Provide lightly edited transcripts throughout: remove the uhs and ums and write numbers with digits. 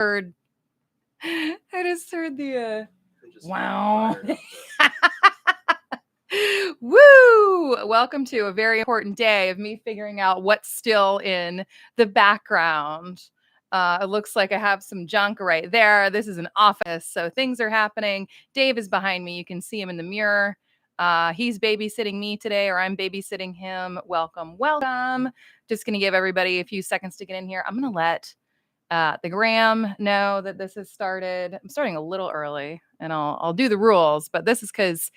heard the wow. Woo! Welcome to a very important day of me figuring out what's still in the background. It looks like I have some junk right there. This is an office, so things are happening. Dave is behind me. You can see him in the mirror. He's babysitting me today, or I'm babysitting him. Welcome, welcome. Just going to give everybody a few seconds to get in here. I'm going to let the gram know that this has started. I'm starting a little early, and I'll do the rules, but this is because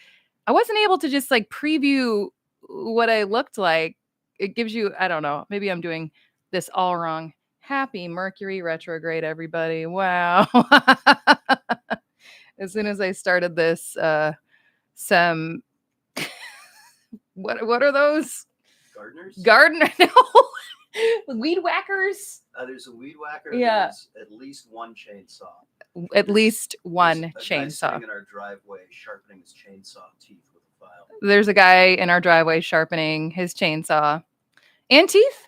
I wasn't able to just like preview what I looked like. It gives you, I don't know, maybe I'm doing this all wrong. Happy Mercury retrograde, everybody. Wow. As soon as I started this, some, what are those? Gardener? No. Weed whackers? There's a weed whacker. Yeah. There's at least one chainsaw. At least one There's a guy chainsaw. sitting in our driveway sharpening his chainsaw teeth with a file. There's a guy in our driveway sharpening his chainsaw. And teeth?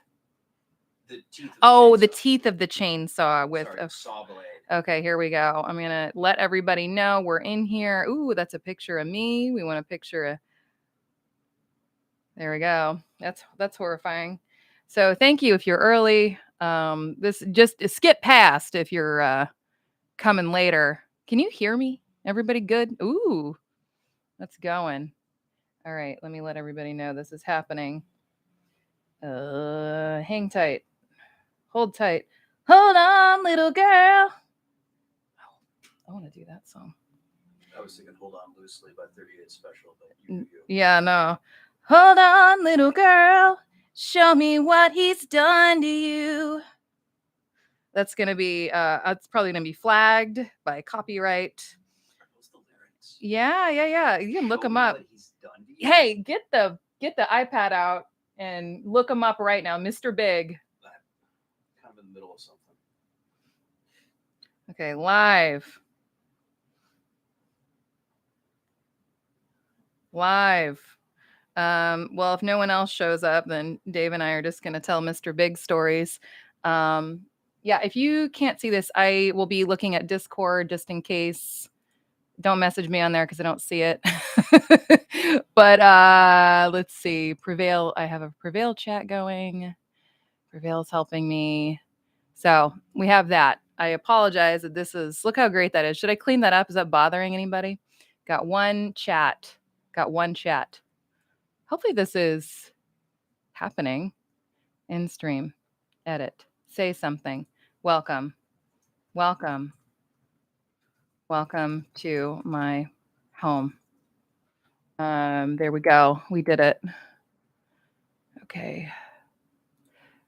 The teeth of the teeth of the chainsaw with a saw blade. Okay, here we go. I'm going to let everybody know we're in here. Ooh, that's a picture of me. We want a picture of... There we go. That's horrifying. So thank you if you're early. This just skip past if you're coming later. Can you hear me? Everybody good? Ooh, that's going. All right, let me let everybody know this is happening. Hang tight. Hold tight. Hold on, little girl. Oh, I want to do that song. I was thinking Hold On Loosely by 38 Special, but you. Yeah, no. Hold on, little girl. Show me what he's done to you. That's going to be, it's probably going to be flagged by copyright. Are those the lyrics? Yeah. You can look them up. Hey, get the iPad out and look them up right now. Mr. Big. Kind of in the middle of something. Okay, live. Well, if no one else shows up, then Dave and I are just going to tell Mr. Big stories. Yeah, if you can't see this, I will be looking at Discord just in case. Don't message me on there because I don't see it. But let's see. Prevail. I have a Prevail chat going. Prevail's helping me. So we have that. I apologize that this is... Look how great that is. Should I clean that up? Is that bothering anybody? Got one chat. Hopefully this is happening. In stream. Edit. Say something. Welcome to my home. There we go. We did it. Okay.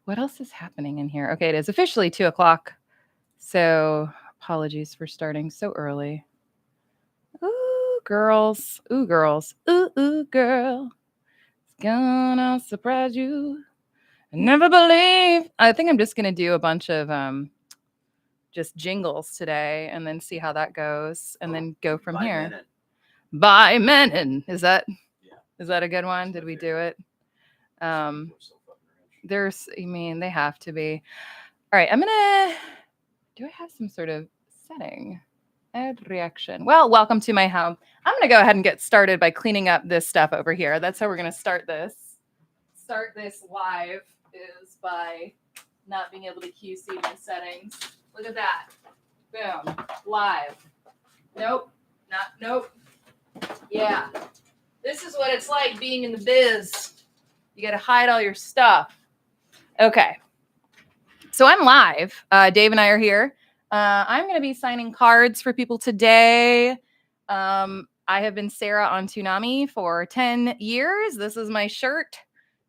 What else is happening in here? Okay, it is officially 2:00. So apologies for starting so early. Ooh, girls. Ooh, girl. It's gonna surprise you. I never believe. I think I'm just going to do a bunch of just jingles today and then see how that goes and then go from here. By Menon. Is that a good one? Did we do it? They have to be. All right, do I have some sort of setting? Add reaction. Well, welcome to my home. I'm going to go ahead and get started by cleaning up this stuff over here. That's how we're going to start this. Start this live is by not being able to QC my settings. Look at that. Boom. Live. Nope. Yeah. This is what it's like being in the biz. You got to hide all your stuff. Okay. So I'm live. Dave and I are here. I'm going to be signing cards for people today. I have been Sarah on Toonami for 10 years. This is my shirt.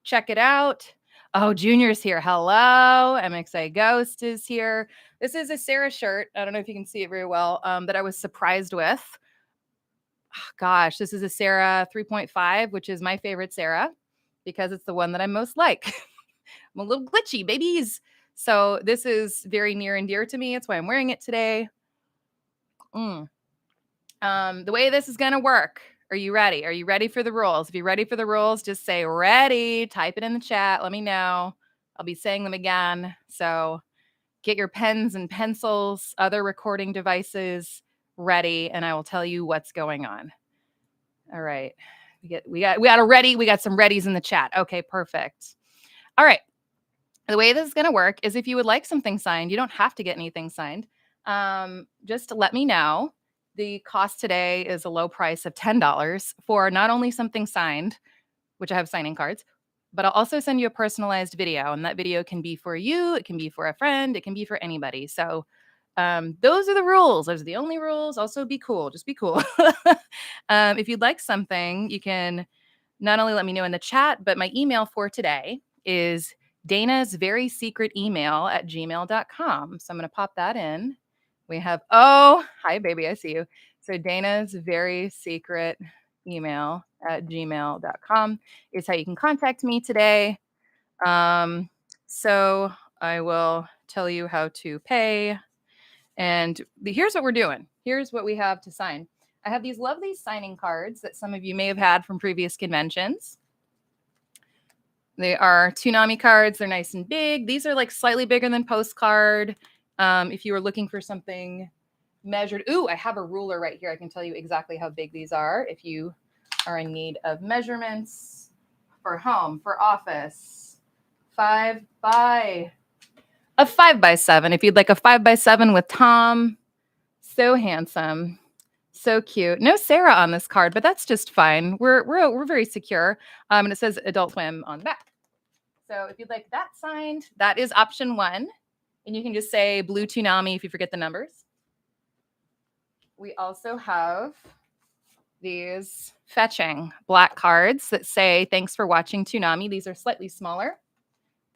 Check it out. Oh, Junior's here. Hello. MXA Ghost is here. This is a Sarah shirt. I don't know if you can see it very well, that I was surprised with. Oh, gosh, this is a Sarah 3.5, which is my favorite Sarah because it's the one that I most like. I'm a little glitchy, babies. So this is very near and dear to me. That's why I'm wearing it today. The way this is going to work. Are you ready? Are you ready for the rules? If you're ready for the rules, just say ready. Type it in the chat. Let me know. I'll be saying them again. So get your pens and pencils, other recording devices ready, and I will tell you what's going on. All right. We got a ready. We got some readies in the chat. Okay, perfect. All right. The way this is going to work is if you would like something signed, you don't have to get anything signed. Just let me know. The cost today is a low price of $10 for not only something signed, which I have signing cards, but I'll also send you a personalized video. And that video can be for you, it can be for a friend, it can be for anybody. So those are the rules. Those are the only rules. Also, be cool. Just be cool. If you'd like something, you can not only let me know in the chat, but my email for today is Dana's very secret email at gmail.com. So I'm going to pop that in. We have, oh, hi, baby. I see you. So Dana's very secret email at gmail.com is how you can contact me today. So I will tell you how to pay. And here's what we're doing. Here's what we have to sign. I have these lovely signing cards that some of you may have had from previous conventions. They are Toonami cards. They're nice and big. These are like slightly bigger than postcard. If you were looking for something measured. Ooh, I have a ruler right here. I can tell you exactly how big these are if you are in need of measurements for home, for office. 5 by 7. If you'd like a 5 by 7 with Tom, so handsome, so cute. No Sarah on this card, but that's just fine. We're very secure. And it says Adult Swim on the back. So if you'd like that signed, that is option 1, and you can just say blue Toonami if you forget the numbers. We also have these fetching black cards that say thanks for watching Toonami. These are slightly smaller,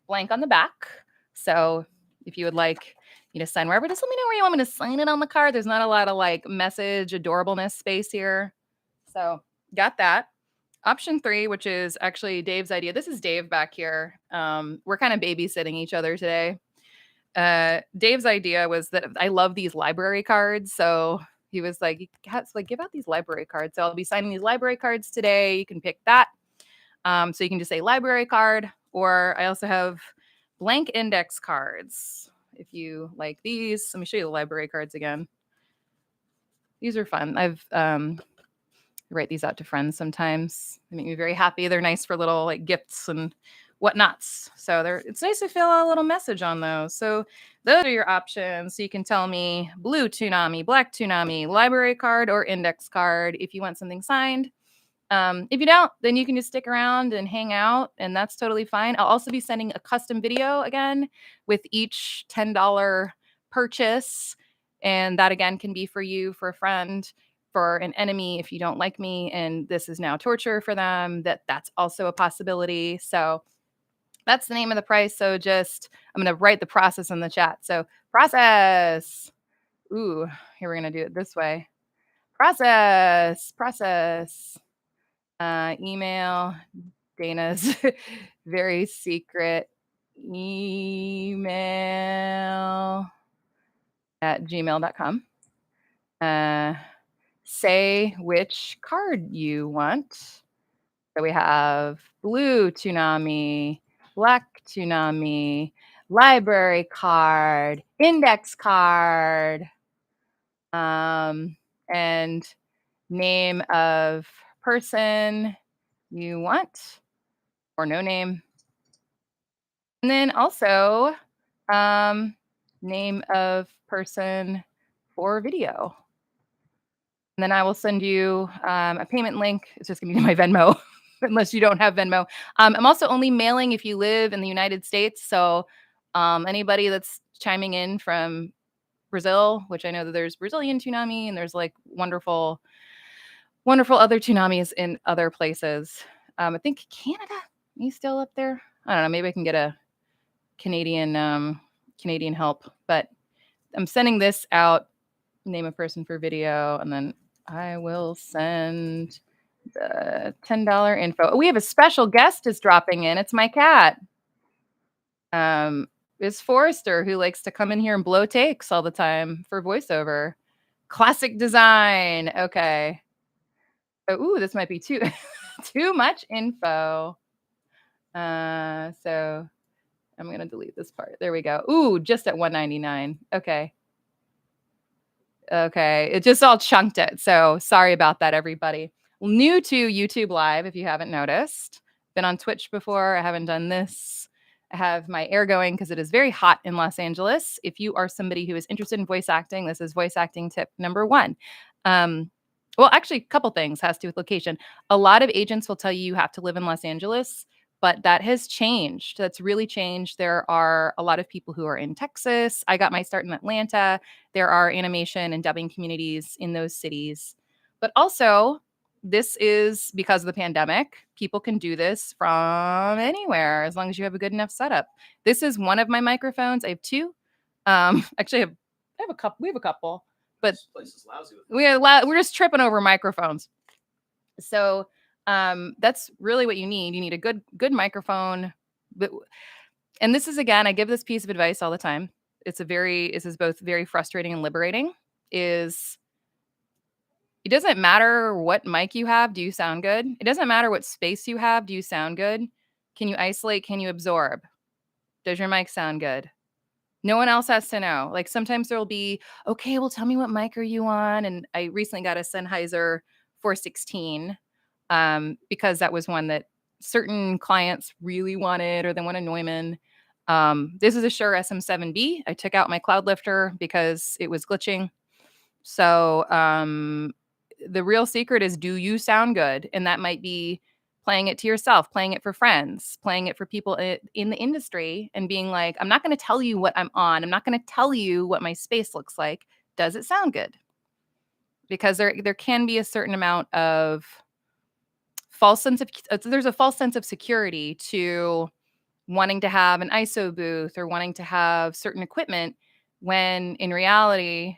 blank on the back. So if you would like me to sign wherever, just let me know where you want me to sign it on the card. There's not a lot of like message adorableness space here. So got that. Option 3, which is actually Dave's idea. This is Dave back here. We're kind of babysitting each other today. Dave's idea was that I love these library cards. So he was like, give out these library cards. So I'll be signing these library cards today. You can pick that. So you can just say library card, or I also have blank index cards. If you like these, let me show you the library cards again. These are fun. I've write these out to friends sometimes. They make me very happy. They're nice for little like gifts and whatnots. So it's nice to fill a little message on those. So those are your options. So you can tell me blue Toonami, black Toonami, library card, or index card if you want something signed. If you don't, then you can just stick around and hang out, and that's totally fine. I'll also be sending a custom video again with each $10 purchase. And that again can be for you, for a friend, for an enemy if you don't like me and this is now torture for them, that's also a possibility. So that's the name of the price. So I'm going to write the process in the chat. So process. Ooh, here we're going to do it this way. Process. Email Dana's very secret email at gmail.com. Say which card you want. So we have blue Toonami, black Toonami, library card, index card, and name of person you want, or no name. And then also name of person for video. And then I will send you a payment link. It's just going to be my Venmo, unless you don't have Venmo. I'm also only mailing if you live in the United States. So anybody that's chiming in from Brazil, which I know that there's Brazilian Toonami and there's like wonderful other Toonamis in other places. I think Canada, are you still up there? I don't know. Maybe I can get a Canadian help. But I'm sending this out, name a person for video, and then I will send the $10 info. Oh, we have a special guest is dropping in. It's my cat. It's Forrester, who likes to come in here and blow takes all the time for voiceover. Classic design. Okay. Oh, this might be too much info. So I'm going to delete this part. There we go. Ooh, just at 199. Okay. Okay. It just all chunked it. So sorry about that, everybody. New to YouTube Live, if you haven't noticed. Been on Twitch before. I haven't done this. I have my air going because it is very hot in Los Angeles. If you are somebody who is interested in voice acting, this is voice acting tip number 1. Well, actually, a couple things has to do with location. A lot of agents will tell you have to live in Los Angeles, but that has changed. That's really changed. There are a lot of people who are in Texas. I got my start in Atlanta. There are animation and dubbing communities in those cities. But also, this is because of the pandemic. People can do this from anywhere as long as you have a good enough setup. This is one of my microphones. I have 2. Actually, I have a couple. We have a couple, but This place is lousy with we're just tripping over microphones. So that's really what you need. You need a good microphone. And this is, again, I give this piece of advice all the time. This is both very frustrating and liberating. It doesn't matter what mic you have. Do you sound good? It doesn't matter what space you have. Do you sound good? Can you isolate? Can you absorb? Does your mic sound good? No one else has to know. Like sometimes there'll be, okay, well, tell me what mic are you on? And I recently got a Sennheiser 416 because that was one that certain clients really wanted, or they want a Neumann. This is a Shure SM7B. I took out my cloud lifter because it was glitching. So the real secret is, do you sound good? And that might be playing it to yourself, playing it for friends, playing it for people in the industry, and being like, I'm not going to tell you what I'm on. I'm not going to tell you what my space looks like. Does it sound good? Because there can be a certain amount of there's a false sense of security to wanting to have an ISO booth or wanting to have certain equipment, when in reality,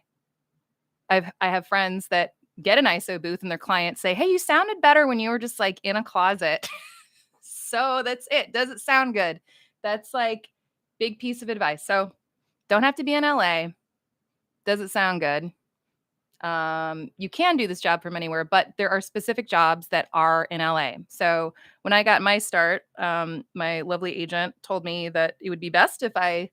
I have friends that get an ISO booth and their clients say, hey, you sounded better when you were just like in a closet. So that's it. Does it sound good? That's like big piece of advice. So don't have to be in LA. Does it sound good? You can do this job from anywhere, but there are specific jobs that are in LA. So when I got my start, my lovely agent told me that it would be best if I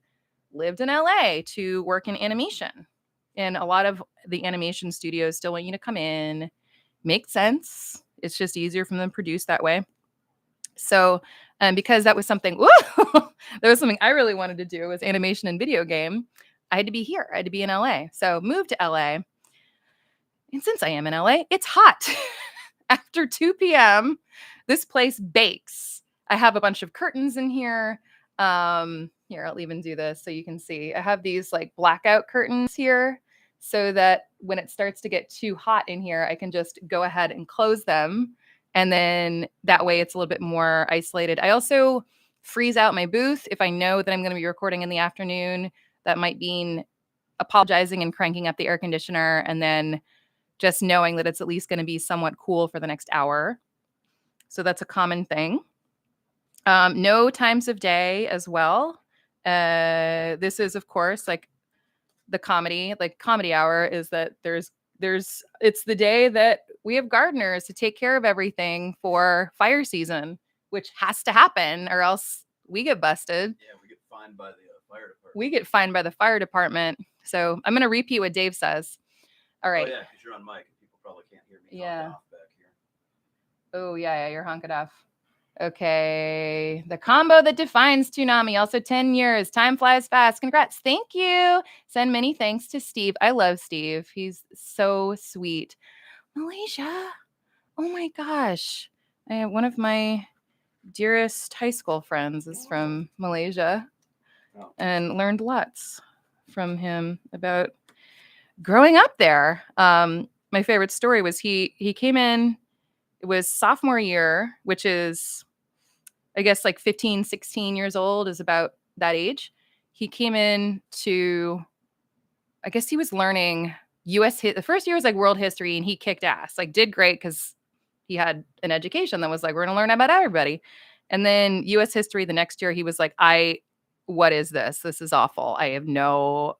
lived in LA to work in animation. And a lot of the animation studios still want you to come in. Makes sense. It's just easier for them to produce that way. So, because that was something, I really wanted to do, was animation and video game. I had to be here. I had to be in LA. So moved to LA. And since I am in LA, it's hot. After 2 p.m., this place bakes. I have a bunch of curtains in here. Here, I'll even do this so you can see. I have these like blackout curtains here so that when it starts to get too hot in here, I can just go ahead and close them. And then that way it's a little bit more isolated. I also freeze out my booth if I know that I'm going to be recording in the afternoon. That might mean apologizing and cranking up the air conditioner, and then just knowing that it's at least going to be somewhat cool for the next hour. So that's a common thing. No times of day as well. This is, of course, like the comedy hour is that it's the day that we have gardeners to take care of everything for fire season, which has to happen or else we get busted. Yeah, we get fined by the fire department. We get fined by the fire department. So I'm going to repeat what Dave says. All right. Oh, yeah, because you're on mic and people probably can't hear me. Yeah. Off back here. Oh, yeah, you're honking off. Okay. The combo that defines Toonami. Also 10 years. Time flies fast. Congrats. Thank you. Send many thanks to Steve. I love Steve. He's so sweet. Malaysia. Oh my gosh. One of my dearest high school friends is from Malaysia and learned lots from him about growing up there. My favorite story was he came in. It was sophomore year, which is, I guess, like 15, 16 years old, is about that age. He came in to, I guess he was learning the first year was like world history, and he kicked ass, like did great because he had an education that was like, we're going to learn about everybody. And then US history the next year, he was like, what is this? This is awful. I don't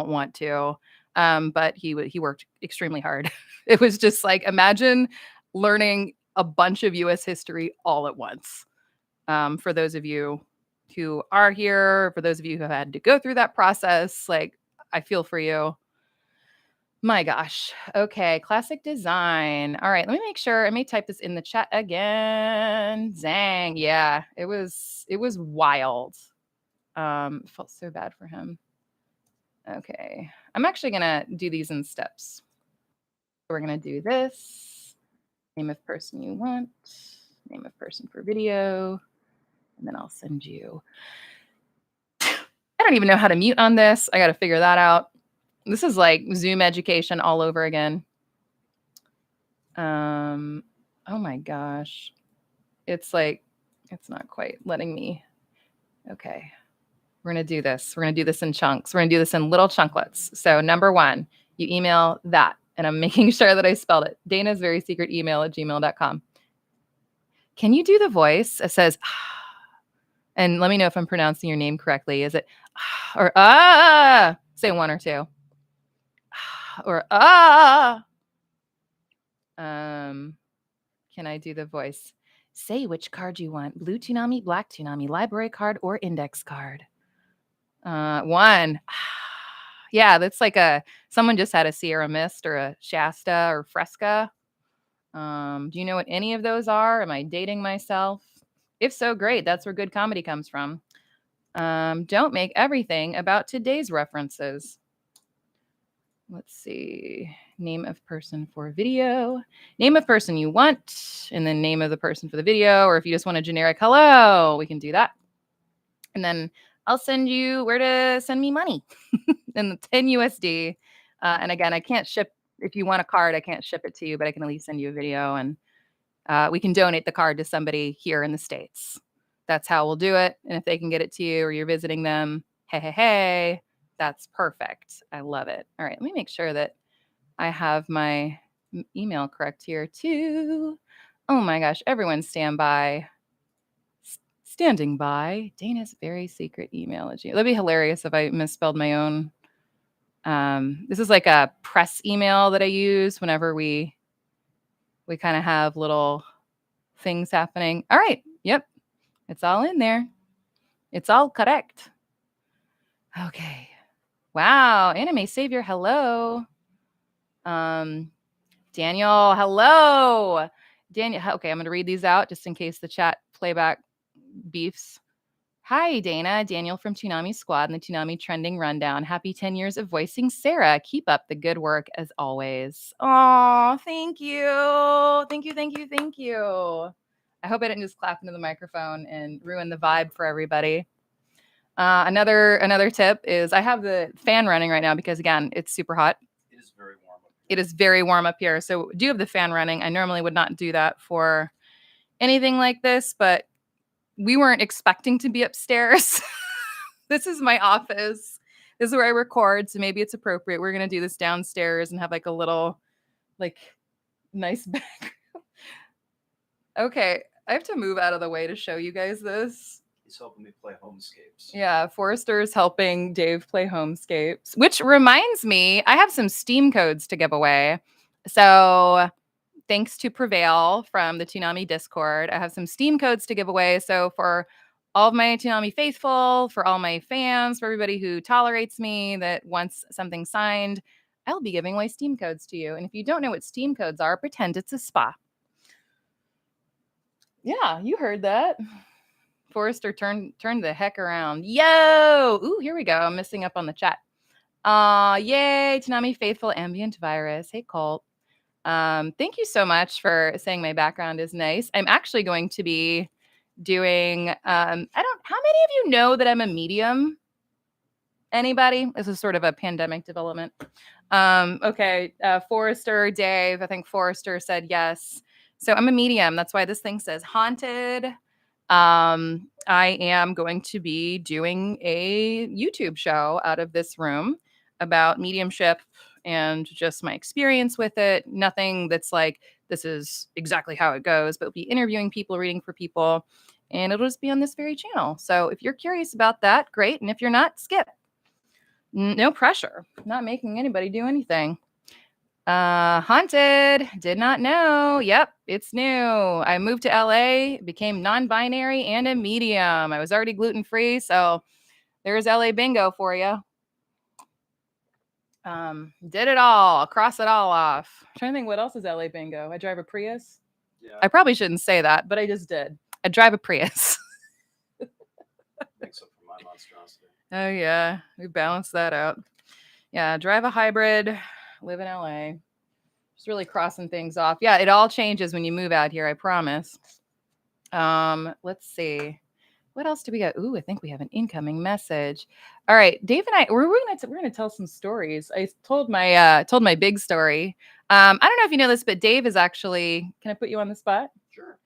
want to. But he worked extremely hard. It was just like, imagine learning a bunch of US history all at once. For those of you who are here, for those of you who have had to go through that process, like, I feel for you. My gosh. Okay, classic design. All right, let me make sure. I may type this in the chat again. Zang. Yeah, it was wild. Felt so bad for him. Okay. I'm actually gonna do these in steps. We're gonna do this. Name of person you want, name of person for video, and then I'll send you. I don't even know how to mute on this. I gotta figure that out. This is like Zoom education all over again. Oh my gosh. It's like, it's not quite letting me. Okay. We're going to do this. We're going to do this in chunks. We're going to do this in little chunklets. So number 1, you email that. And I'm making sure that I spelled it. Dana's very secret email at gmail.com. Can you do the voice? It says, and let me know if I'm pronouncing your name correctly. Is it or say 1 or 2. Or can I do the voice? Say which card you want. Blue Toonami, black Toonami, library card, or index card. 1. Yeah, that's like someone just had a Sierra Mist or a Shasta or Fresca. Do you know what any of those are? Am I dating myself? If so, great. That's where good comedy comes from. Don't make everything about today's references. Let's see. Name of person for video. Name of person you want, and then name of the person for the video. Or if you just want a generic hello, we can do that. And then I'll send you where to send me money in the 10 USD. And again, I can't ship, if you want a card, I can't ship it to you, but I can at least send you a video, and we can donate the card to somebody here in the States. That's how we'll do it. And if they can get it to you or you're visiting them, hey, that's perfect. I love it. All right, let me make sure that I have my email correct here too. Oh my gosh, everyone stand by. Standing by. Dana's very secret email. That'd be hilarious if I misspelled my own. This is like a press email that I use whenever we kind of have little things happening. All right. Yep. It's all in there. It's all correct. Okay. Wow. Anime Savior. Hello. Daniel. Hello. Daniel. Okay. I'm going to read these out just in case the chat playback beefs. Hi, Dana. Daniel from Toonami Squad and the Toonami Trending Rundown. Happy 10 years of voicing Sarah. Keep up the good work as always. Oh, thank you. Thank you. I hope I didn't just clap into the microphone and ruin the vibe for everybody. Another tip is I have the fan running right now because, again, it's super hot. It is very warm up here. It is very warm up here. So do have the fan running. I normally would not do that for anything like this, but we weren't expecting to be upstairs. This is my office. This is where I record, so maybe it's appropriate. We're going to do this downstairs and have like a little, like, nice background. Okay, I have to move out of the way to show you guys this. He's helping me play Homescapes. Yeah, Forrester's helping Dave play Homescapes, which reminds me, I have some Steam codes to give away. So thanks to Prevail from the Toonami Discord, I have some Steam codes to give away. So for all of my Toonami Faithful, for all my fans, for everybody who tolerates me, that wants something signed, I'll be giving away Steam codes to you. And if you don't know what Steam codes are, pretend it's a spa. Yeah, you heard that. Forrester turned the heck around. Yo! Ooh, here we go. I'm missing up on the chat. Yay, Toonami Faithful Ambient Virus. Hey, Colt. Thank you so much for saying my background is nice. I'm actually going to be doing, how many of you know that I'm a medium? Anybody? This is sort of a pandemic development. Okay. Forrester, Dave, I think Forrester said yes. So I'm a medium. That's why this thing says haunted. I am going to be doing a YouTube show out of this room about mediumship and just my experience with it. Nothing that's like, this is exactly how it goes, but we'll be interviewing people, reading for people, and it'll just be on this very channel. So if you're curious about that, great. And if you're not, skip. No pressure. I'm not making anybody do anything. Haunted. Did not know. Yep, it's new. I moved to LA, became non-binary and a medium. I was already gluten-free, so there's LA bingo for you. Did it all, cross it all off. I'm trying to think what else is LA bingo. I drive a Prius. Yeah. I probably shouldn't say that, but I just did. I drive a Prius. Makes up for my monstrosity. Oh yeah, we balanced that out. Yeah, drive a hybrid, live in LA. Just really crossing things off. Yeah, it all changes when you move out here, I promise. Let's see. What else do we got? Ooh, I think we have an incoming message. All right, Dave and I, we're gonna tell some stories. I told my big story. I don't know if you know this, but Dave is actually. Can I put you on the spot? Sure.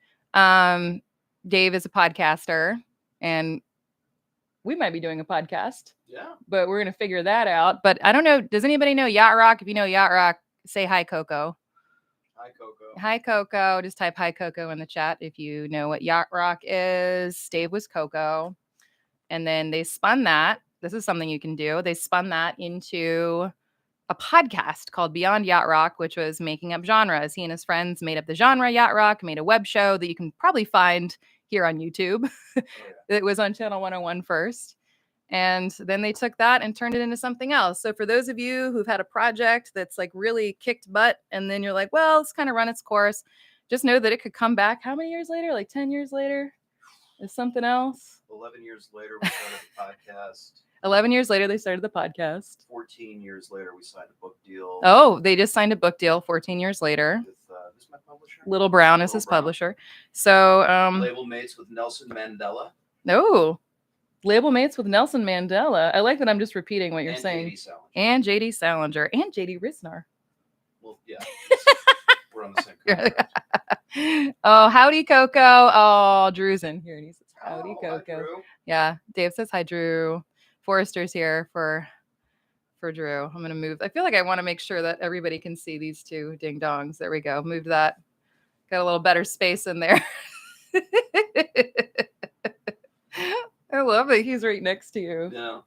Dave is a podcaster, and we might be doing a podcast. Yeah. But we're gonna figure that out. But I don't know. Does anybody know Yacht Rock? If you know Yacht Rock, say hi, Coco. Hi, Coco. Hi, Coco. Just type hi, Coco in the chat if you know what Yacht Rock is. Dave was Coco. And then they spun that. This is something you can do. They spun that into a podcast called Beyond Yacht Rock, which was making up genres. He and his friends made up the genre Yacht Rock, made a web show that you can probably find here on YouTube. Oh, yeah. It was on Channel 101 first. And then they took that and turned it into something else. So for those of you who've had a project that's like really kicked butt, and then you're like, well, it's kind of run its course, just know that it could come back. How many years later? Like 10 years later? Is something else? 11 years later, we started the podcast. 11 years later, they started the podcast. 14 years later, we signed a book deal. Oh, they just signed a book deal 14 years later. With who's my publisher? Little Brown is his publisher. So, label mates with Nelson Mandela. Oh, label mates with Nelson Mandela. I like that I'm just repeating what you're saying. JD Salinger. And JD Salinger. And JD Risnar. Well, yeah. We're on the same contract. Oh, howdy, Coco. Oh, Drew's in here and he says, howdy, Coco. Hi, Drew. Yeah, Dave says hi, Drew. Forrester's here for Drew. I'm gonna move. I feel like I want to make sure that everybody can see these two ding dongs. There we go. Moved that. Got a little better space in there. I love it. He's right next to you. Yeah.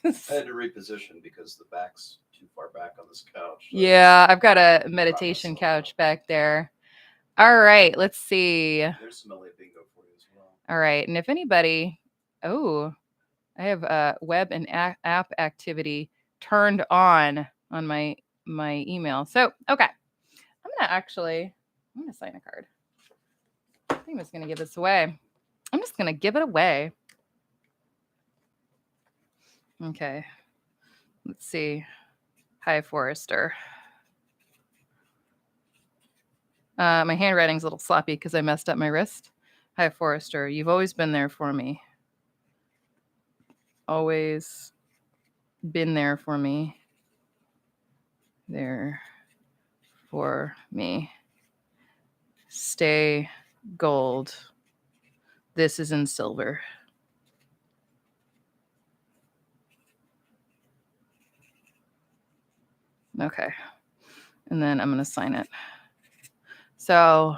I had to reposition because the back's too far back on this couch. So Yeah, I've got a meditation couch back there. All right, let's see. There's some LA bingo for you as well. All right, and if anybody, I have web and app activity turned on my email. So okay, I'm gonna sign a card. I think I'm just gonna give this away. I'm just gonna give it away. Okay, let's see. Hi, Forrester. My handwriting's a little sloppy because I messed up my wrist. Hi, Forrester. You've always been there for me. Always been there for me. There for me. Stay gold. This is in silver. Okay. And then I'm going to sign it. So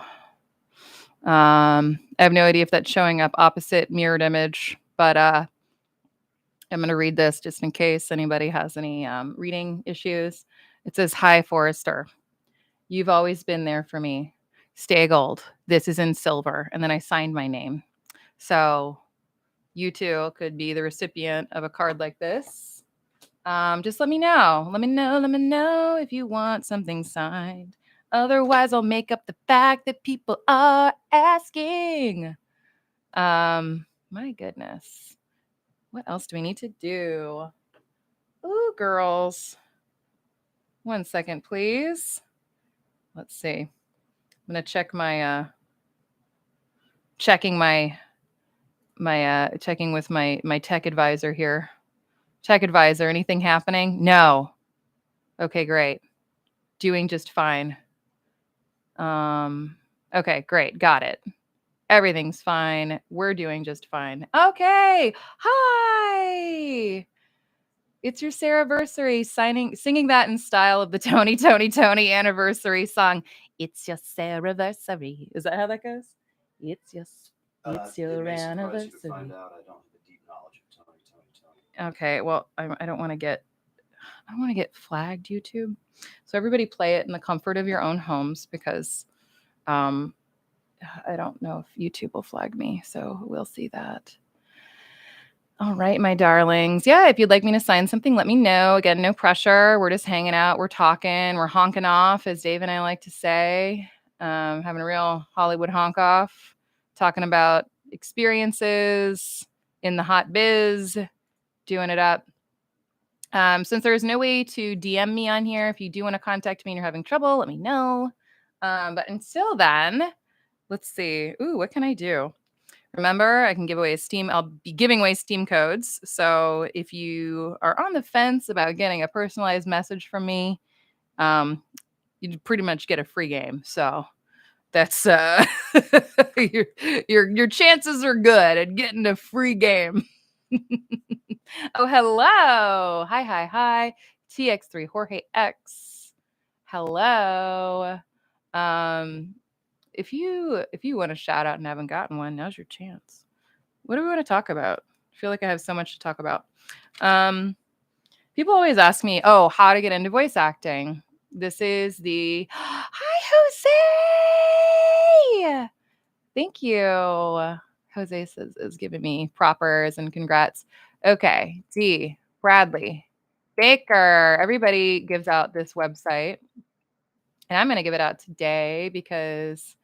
I have no idea if that's showing up opposite mirrored image, but I'm going to read this just in case anybody has any reading issues. It says, hi, Forrester. You've always been there for me. Stay gold. This is in silver. And then I signed my name. So you too could be the recipient of a card like this. Just let me know. Let me know if you want something signed. Otherwise, I'll make up the fact that people are asking. My goodness. What else do we need to do? Ooh, girls. 1 second, please. Let's see. I'm going to check my, checking with my tech advisor here. Tech advisor, anything happening? No. Okay, great. Doing just fine. Okay, great. Got it. Everything's fine. We're doing just fine. Okay. Hi. It's your SARA-VERSARY singing that in style of the Tony anniversary song. It's your SARA-VERSARY. Is that how that goes? It's your anniversary. Find out I don't have a deep knowledge of Tony. Okay, well, I don't want to get I don't want to get flagged, YouTube. So everybody play it in the comfort of your own homes because I don't know if YouTube will flag me. So we'll see that. All right, my darlings. Yeah, if you'd like me to sign something, let me know. Again, no pressure. We're just hanging out. We're talking. We're honking off, as Dave and I like to say. Having a real Hollywood honk off. Talking about experiences in the hot biz. Doing it up. Since there is no way to DM me on here, if you do want to contact me and you're having trouble, let me know. But until then, let's see. Ooh, what can I do? Remember, I can give away I'll be giving away Steam codes. So if you are on the fence about getting a personalized message from me, you pretty much get a free game. So that's your chances are good at getting a free game. Oh, hello. Hi. TX3 Jorge X. Hello. If you want a shout out and haven't gotten one, now's your chance. What do we want to talk about? I feel like I have so much to talk about. People always ask me, how to get into voice acting. This is the Hi, Jose. Thank you. Jose is giving me propers and congrats. Okay, D, Bradley, Baker. Everybody gives out this website, and I'm going to give it out today because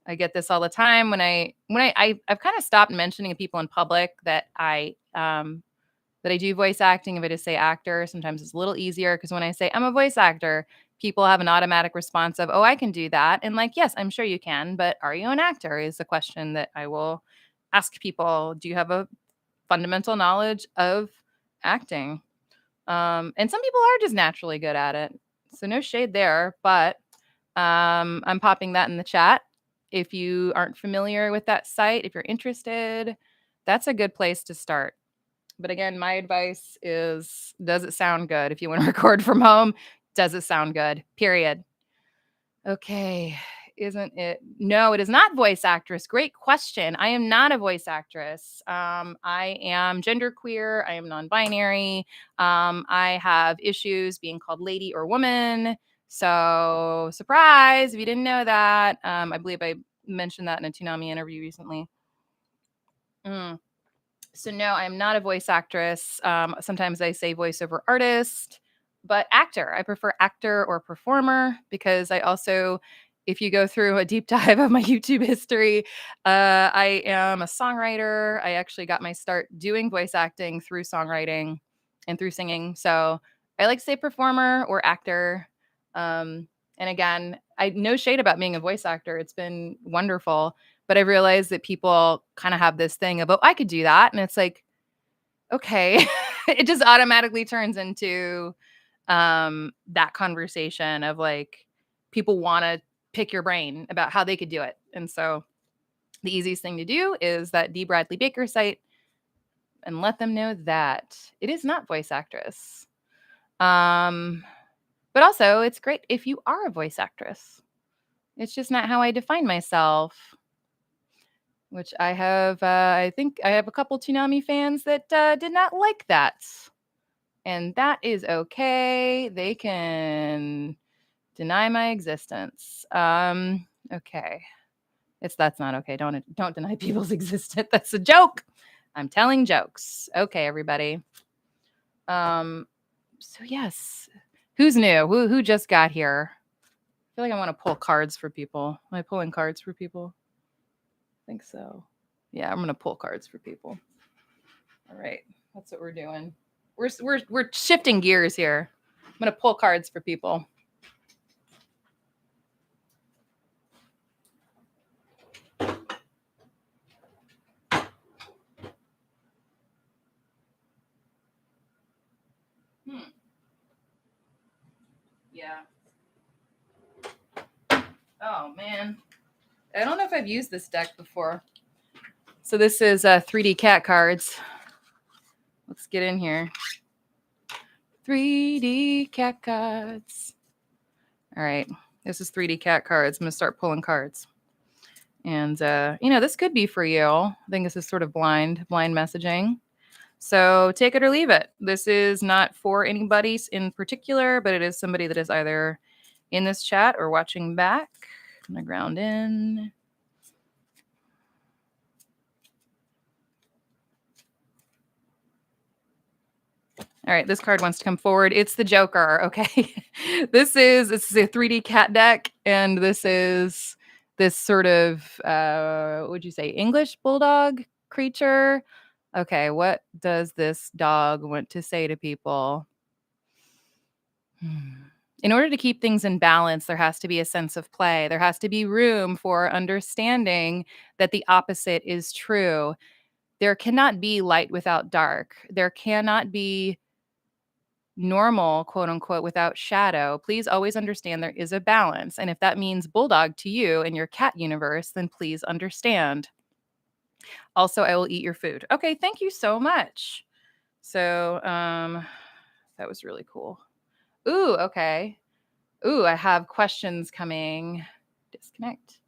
I get this all the time when I've kind of stopped mentioning to people in public that I do voice acting. If I just say actor, sometimes it's a little easier because when I say I'm a voice actor, people have an automatic response of, oh, I can do that. And like, yes, I'm sure you can, but are you an actor is the question that I will ask people. Do you have a fundamental knowledge of acting? And some people are just naturally good at it. So no shade there, but I'm popping that in the chat. If you aren't familiar with that site, if you're interested, that's a good place to start. But again, my advice is, does it sound good? If you want to record from home, does it sound good? Period. Okay. Isn't it? No, it is not voice actress. Great question. I am not a voice actress. I am genderqueer. I am non-binary. I have issues being called lady or woman. So surprise, if you didn't know that. I believe I mentioned that in a Toonami interview recently. So no, I'm not a voice actress. Sometimes I say voiceover artist, but actor. I prefer actor or performer because I also, if you go through a deep dive of my YouTube history, I am a songwriter. I actually got my start doing voice acting through songwriting and through singing. So I like to say performer or actor. And again, no shade about being a voice actor. It's been wonderful. But I realized that people kind of have this thing of, oh, I could do that. And it's like, okay, it just automatically turns into that conversation of like, people want to pick your brain about how they could do it. And so the easiest thing to do is that D. Bradley Baker site and let them know that it is not voice actress. But also, it's great if you are a voice actress. It's just not how I define myself. Which I have, I think I have a couple Toonami fans that did not like that. And that is okay. They can deny my existence. Okay. That's not okay. Don't deny people's existence. That's a joke. I'm telling jokes. Okay, everybody. So yes. Who's new? Who just got here? I feel like I want to pull cards for people. Am I pulling cards for people? I think so. Yeah, I'm gonna pull cards for people. All right, that's what we're doing. We're shifting gears here. I'm gonna pull cards for people. Yeah. Oh man, I don't know if I've used this deck before. So this is 3D cat cards. Let's get in here. 3D cat cards. All right, this is 3D cat cards. I'm gonna start pulling cards. And this could be for you. I think this is sort of blind messaging. So take it or leave it. This is not for anybody in particular, but it is somebody that is either in this chat or watching back. I'm going to ground in. All right, this card wants to come forward. It's the Joker. Okay. This is a 3D cat deck, and this is this sort of what would you say, English bulldog creature. Okay, what does this dog want to say to people? In order to keep things in balance, there has to be a sense of play. There has to be room for understanding that the opposite is true. There cannot be light without dark. There cannot be normal, quote unquote, without shadow. Please always understand there is a balance. And if that means bulldog to you in your cat universe, then please understand. Also, I will eat your food. Okay, thank you so much. So that was really cool. Ooh, okay. Ooh, I have questions coming. Disconnect.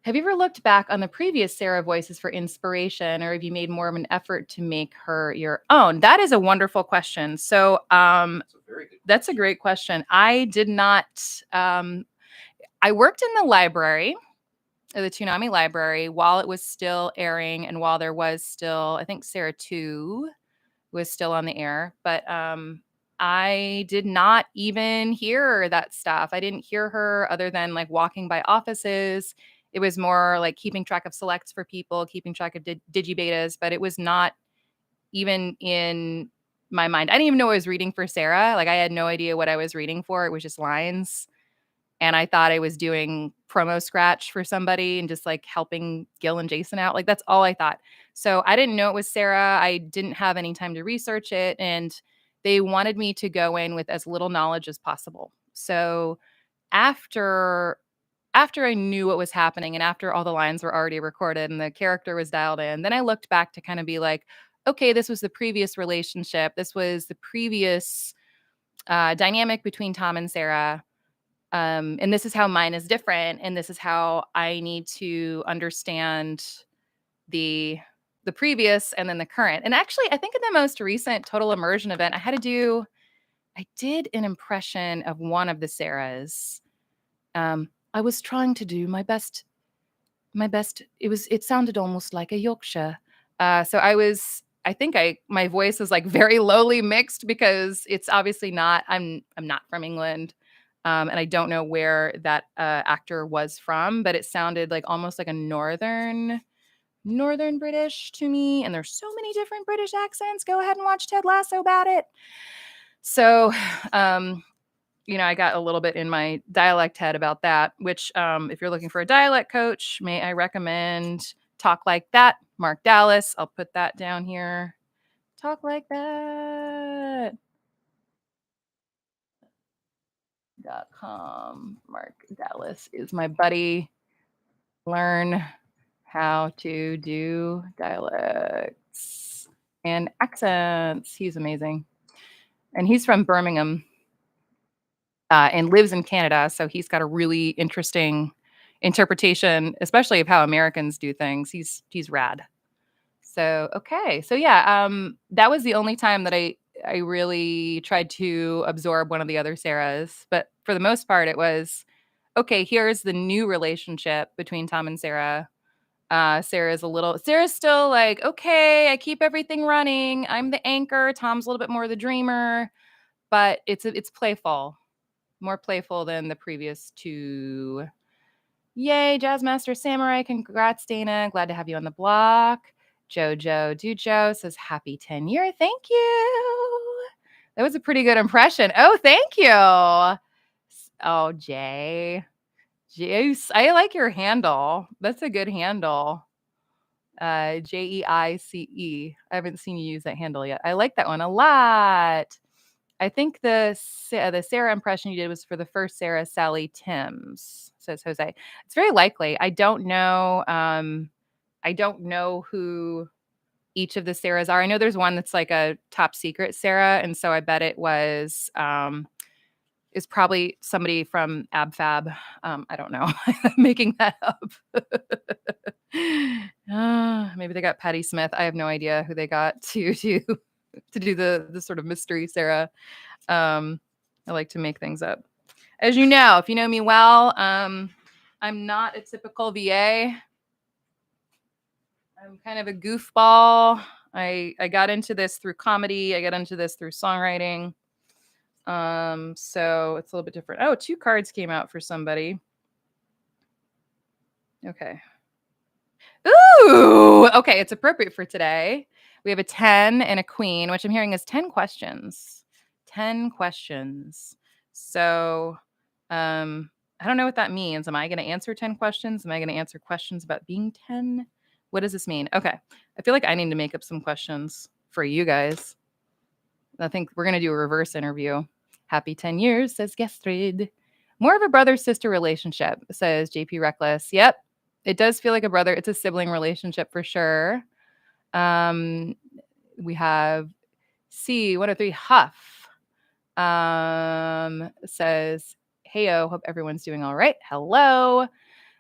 Have you ever looked back on the previous Sarah voices for inspiration, or have you made more of an effort to make her your own? That is a wonderful question. So that's a great question. I did not. I worked in the library, the Toonami library, while it was still airing and while there was still, I think Sarah 2 was still on the air. But I did not even hear that stuff. I didn't hear her other than like walking by offices. It was more like keeping track of selects for people, keeping track of digibetas, but it was not even in my mind. I didn't even know I was reading for Sarah. Like I had no idea what I was reading for. It was just lines. And I thought I was doing promo scratch for somebody and just like helping Gil and Jason out. Like that's all I thought. So I didn't know it was Sarah. I didn't have any time to research it. And they wanted me to go in with as little knowledge as possible. So after I knew what was happening and after all the lines were already recorded and the character was dialed in, then I looked back to kind of be like, okay, this was the previous relationship. This was the previous dynamic between Tom and Sarah. And this is how mine is different. And this is how I need to understand the previous and then the current. And actually, I think in the most recent total immersion event, I did an impression of one of the Sarahs. I was trying to do my best. It sounded almost like a Yorkshire. So my voice was like very lowly mixed because it's obviously not, I'm not from England. And I don't know where that actor was from, but it sounded like almost like a northern British to me. And there's so many different British accents. Go ahead and watch Ted Lasso about it. So, I got a little bit in my dialect head about that, which if you're looking for a dialect coach, may I recommend Talk Like That, Mark Dallas. I'll put that down here. Talk Like That. .com. Mark Dallas is my buddy. Learn how to do dialects and accents. He's amazing. And he's from Birmingham and lives in Canada. So he's got a really interesting interpretation, especially of how Americans do things. He's rad. So, okay. So yeah, that was the only time that I really tried to absorb one of the other Sarahs. But for the most part, it was, okay, here's the new relationship between Tom and Sarah. Sarah's still like, okay, I keep everything running. I'm the anchor. Tom's a little bit more the dreamer, but it's playful, more playful than the previous two. Yay, Jazzmaster Samurai. Congrats, Dana. Glad to have you on the block. Jojo Dujo says happy 10-year. Thank you. That was a pretty good impression. Oh, thank you. Oh, Jay. Juice. I like your handle. That's a good handle. Jeice. I haven't seen you use that handle yet. I like that one a lot. I think the Sarah impression you did was for the first Sarah, Sally Timms, says Jose. It's very likely. I don't know. I don't know who each of the Sarahs are. I know there's one that's like a top secret Sarah, and so I bet it was is probably somebody from AbFab. I don't know. I'm making that up. Maybe they got Patti Smith. I have no idea who they got to do the sort of mystery Sarah. I like to make things up. As you know, if you know me well, I'm not a typical VA. I'm kind of a goofball. I got into this through comedy. I got into this through songwriting. So it's a little bit different. Oh, 2 cards came out for somebody. Okay. Ooh, okay, it's appropriate for today. We have a 10 and a queen, which I'm hearing is 10 questions. 10 questions. So, I don't know what that means. Am I going to answer 10 questions? Am I going to answer questions about being 10? What does this mean? Okay. I feel like I need to make up some questions for you guys. I think we're going to do a reverse interview. Happy 10 years, says Gestrid. More of a brother-sister relationship, says JP Reckless. Yep. It does feel like a brother. It's a sibling relationship for sure. We have C103 Huff. Says, heyo, hope everyone's doing all right. Hello.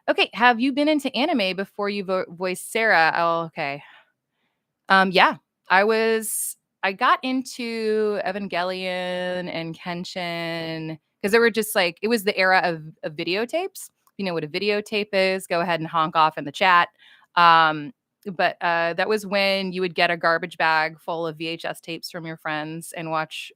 Okay, have you been into anime before you voiced Sarah? Oh, okay. Yeah, I got into Evangelion and Kenshin because they were just like, it was the era of videotapes. If you know what a videotape is, go ahead and honk off in the chat. But that was when you would get a garbage bag full of VHS tapes from your friends and watch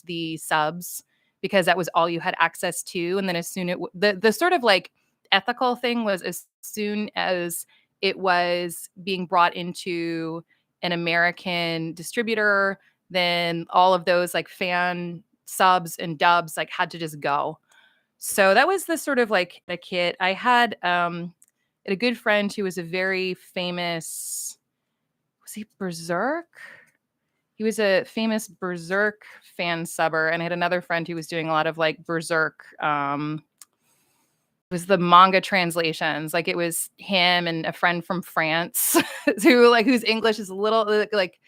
the subs because that was all you had access to. And then as soon the sort of like ethical thing was as soon as it was being brought into an American distributor, then all of those like fan subs and dubs like had to just go. So that was the sort of like a kid. I had a good friend who was a very famous, was he Berserk? He was a famous Berserk fan subber, and I had another friend who was doing a lot of like Berserk was the manga translations. Like it was him and a friend from France whose English is a little like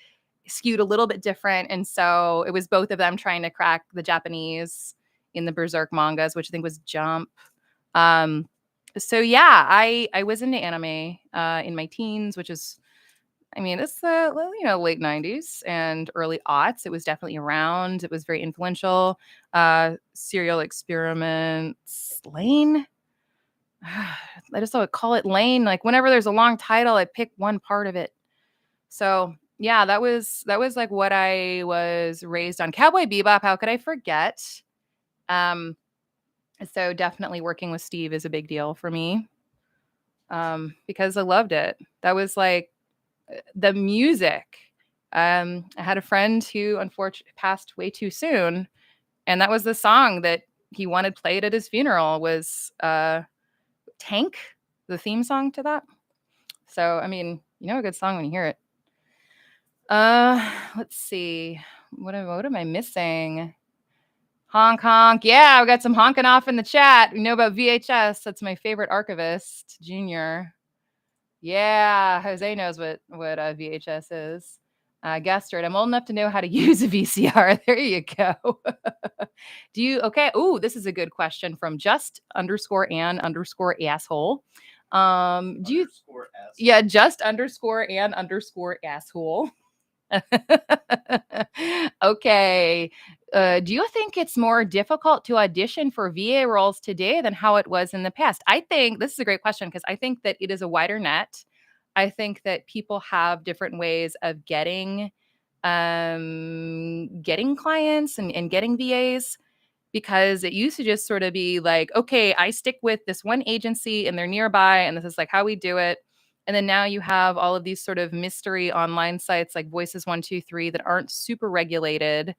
skewed a little bit different. And so it was both of them trying to crack the Japanese in the Berserk mangas, which I think was Jump. So yeah, I was into anime in my teens, which is, I mean, it's the late 90s and early aughts. It was definitely around. It was very influential. Serial Experiments, Lane. I just don't call it Lane. Like whenever there's a long title, I pick one part of it. So yeah, that was like what I was raised on. Cowboy Bebop, how could I forget? So definitely working with Steve is a big deal for me. Because I loved it. That was like the music. I had a friend who unfortunately passed way too soon, and that was the song that he wanted played at his funeral was Tank, the theme song to that. So, I mean, you know a good song when you hear it. Let's see. What am I missing? Honk honk. Yeah, we got some honking off in the chat. We know about VHS. That's my favorite archivist, Junior. Yeah, Jose knows what VHS is. Gestert, I'm old enough to know how to use a VCR. There you go. Do you, okay. Oh, this is a good question from just_an_asshole. Do you, yeah, just_an_asshole. Okay. Do you think it's more difficult to audition for VA roles today than how it was in the past? I think this is a great question because I think that it is a wider net. I think that people have different ways of getting clients and getting VAs because it used to just sort of be like, okay, I stick with this one agency and they're nearby and this is like how we do it. And then now you have all of these sort of mystery online sites like Voices 123 that aren't super regulated.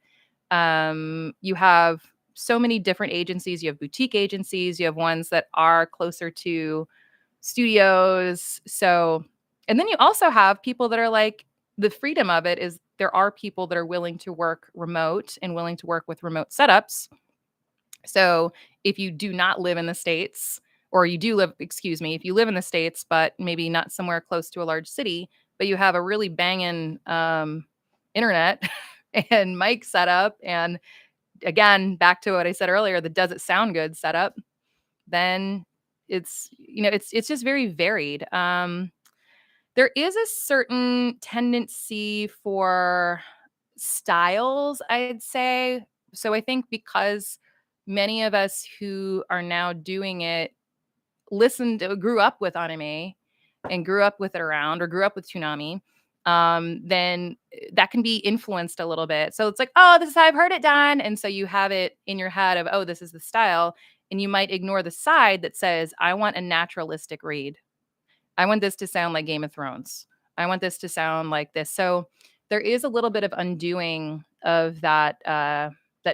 You have so many different agencies. You have boutique agencies. You have ones that are closer to studios. So, and then you also have people that are like, the freedom of it is there are people that are willing to work remote and willing to work with remote setups. So if you do not live in the States, or you do live, if you live in the States, but maybe not somewhere close to a large city, but you have a really banging internet and mic setup, and again, back to what I said earlier, the does it sound good setup, then it's just very varied. there is a certain tendency for styles, I'd say. So I think because many of us who are now doing it grew up with anime and grew up with it around or grew up with Toonami, then that can be influenced a little bit. So it's like, oh, this is how I've heard it done. And so you have it in your head of, oh, this is the style. And you might ignore the side that says, I want a naturalistic read. I want this to sound like Game of Thrones. I want this to sound like this. So there is a little bit of undoing of that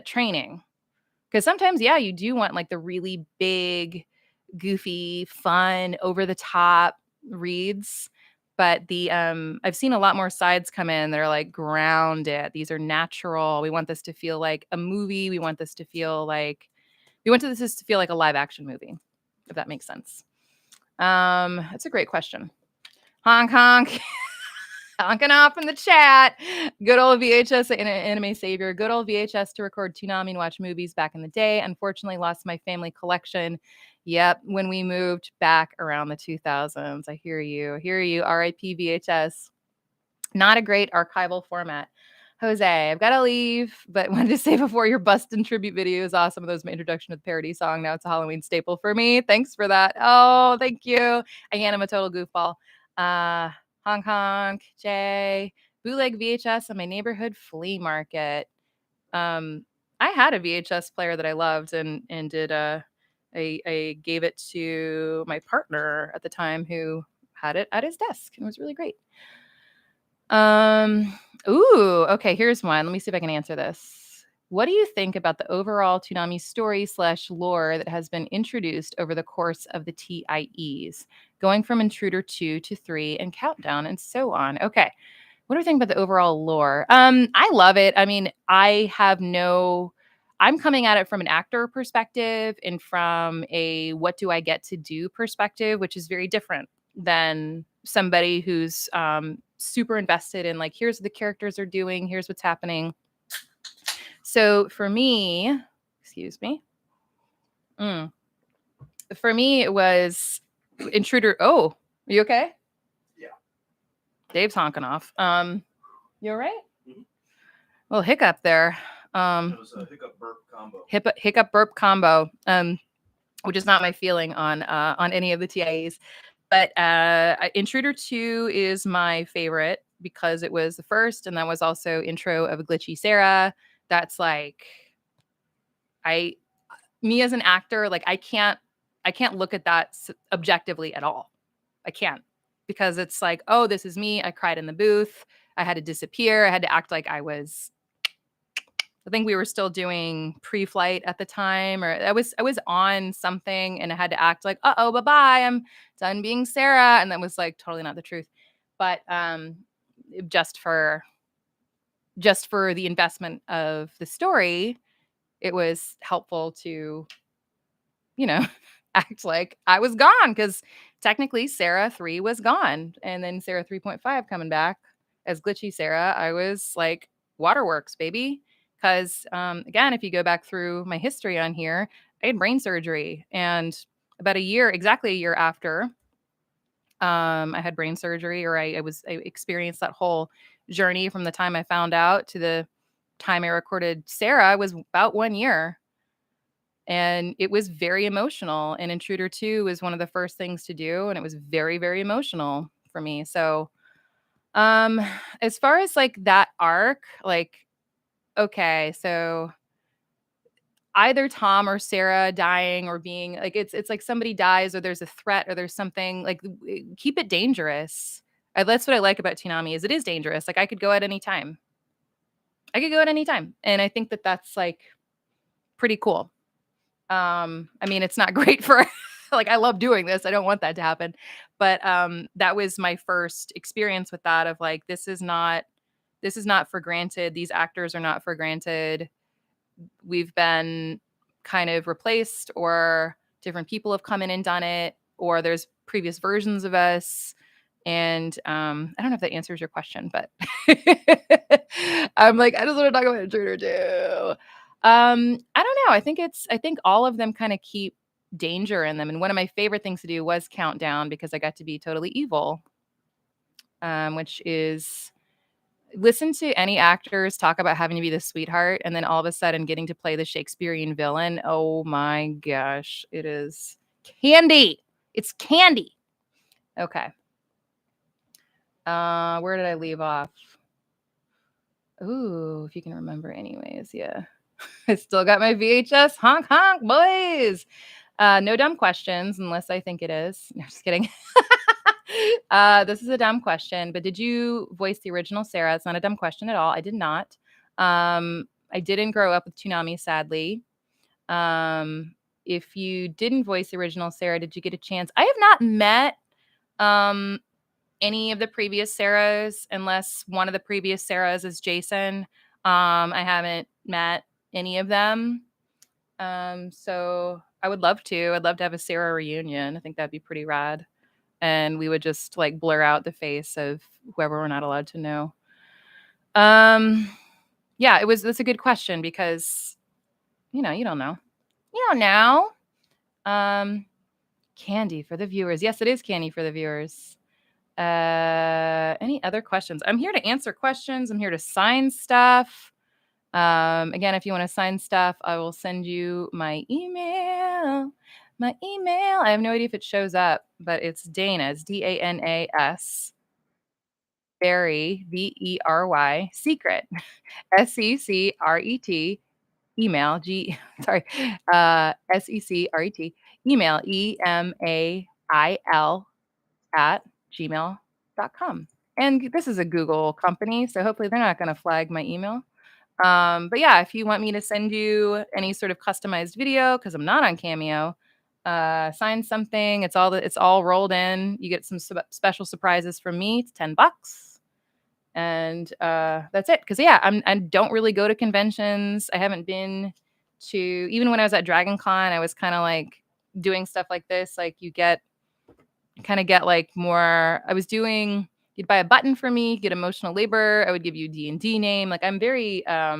training. Because sometimes, yeah, you do want like the really big, goofy, fun, over the top reads. But I've seen a lot more sides come in that are like grounded. These are natural. We want this to feel like a movie. We want this to feel like a live action movie, if that makes sense. That's a great question. Honk honk. Honking off in the chat. Good old VHS anime savior. Good old VHS to record Toonami and watch movies back in the day. Unfortunately, lost my family collection. Yep, when we moved back around the 2000s. I hear you. R.I.P. VHS. Not a great archival format. Jose, I've got to leave, but wanted to say before, your Bustin' tribute video is awesome. That was my introduction to the parody song. Now it's a Halloween staple for me. Thanks for that. Oh, thank you. Again, I'm a total goofball. Honk honk, Jay. Bootleg VHS on my neighborhood flea market. I had a VHS player that I loved and did I gave it to my partner at the time who had it at his desk and it was really great. Ooh, okay, here's one. Let me see if I can answer this. What do you think about the overall Toonami story / lore that has been introduced over the course of the TIEs, going from Intruder 2 to 3 and Countdown and so on? Okay. What do you think about the overall lore? I love it. I mean, I'm coming at it from an actor perspective and from a what do I get to do perspective, which is very different than somebody who's super invested in like, here's what the characters are doing, here's what's happening. So for me, excuse me. For me, it was Intruder. Oh, are you okay? Yeah. Dave's honking off. You all right? Mm-hmm. Well, hiccup there. It was a hiccup burp combo. Hiccup burp combo. Which is not my feeling on any of the TIAs. But Intruder 2 is my favorite because it was the first, and that was also intro of a glitchy Sarah. That's like, me as an actor, like I can't look at that objectively at all. I can't, because it's like, oh, this is me. I cried in the booth. I had to disappear. I had to act like I think we were still doing pre-flight at the time, or I was on something and I had to act like, uh-oh, bye-bye, I'm done being Sarah. And that was like totally not the truth. But just for the investment of the story, it was helpful to, act like I was gone, because technically Sarah 3 was gone. And then Sarah 3.5 coming back as glitchy Sarah, I was like, waterworks, baby. Because again, if you go back through my history on here, I had brain surgery, and about exactly a year after I had brain surgery, or I experienced that whole journey from the time I found out to the time I recorded Sarah was about 1 year. And it was very emotional. And Intruder 2 was one of the first things to do. And it was very, very emotional for me. So as far as like that arc, like, okay, so either Tom or Sarah dying or being like, it's like somebody dies or there's a threat or there's something, like, keep it dangerous. That's what I like about Toonami, is it is dangerous. Like I could go at any time. And I think that that's like pretty cool. I mean, it's not great for like, I love doing this. I don't want that to happen. But that was my first experience with that, of like, this is not for granted. These actors are not for granted. We've been kind of replaced, or different people have come in and done it, or there's previous versions of us. And I don't know if that answers your question, but I'm like, I just want to talk about Intruder 2. I don't know. I think all of them kind of keep danger in them. And one of my favorite things to do was Countdown, because I got to be totally evil. which is listen to any actors talk about having to be the sweetheart and then all of a sudden getting to play the Shakespearean villain. Oh my gosh, it is candy. It's candy. Okay. Where did I leave off? Ooh, if you can remember anyways. Yeah. I still got my VHS. Honk honk, boys. No dumb questions unless I think it is. No, just kidding. This is a dumb question, but did you voice the original Sarah? It's not a dumb question at all. I did not. I didn't grow up with Toonami, sadly. If you didn't voice the original Sarah, did you get a chance? I have not met any of the previous Sarahs, unless one of the previous Sarahs is Jason. I haven't met any of them. So I would love to. I'd love to have a Sarah reunion. I think that'd be pretty rad. And we would just like blur out the face of whoever we're not allowed to know. Yeah, that's a good question because you don't know. You don't know. Candy for the viewers. Yes, it is candy for the viewers. Any other questions? I'm here to answer questions. I'm here to sign stuff. Again, if you want to sign stuff, I will send you my email. I have no idea if it shows up, but it's Dana. It's DANAS. Very VERY secret. SECRET. Email SECRET. Email EMAIL at gmail.com. And this is a Google company, so hopefully they're not going to flag my email. But yeah, if you want me to send you any sort of customized video, because I'm not on Cameo, sign something. It's all rolled in. You get some special surprises from me. It's $10. And that's it. Because yeah, I don't really go to conventions. I haven't been to, even when I was at Dragon Con, I was kind of like doing stuff like this. Like you kind of get like more. I was doing. You'd buy a button for me, get emotional labor. I would give you D&D name. Like I'm very. I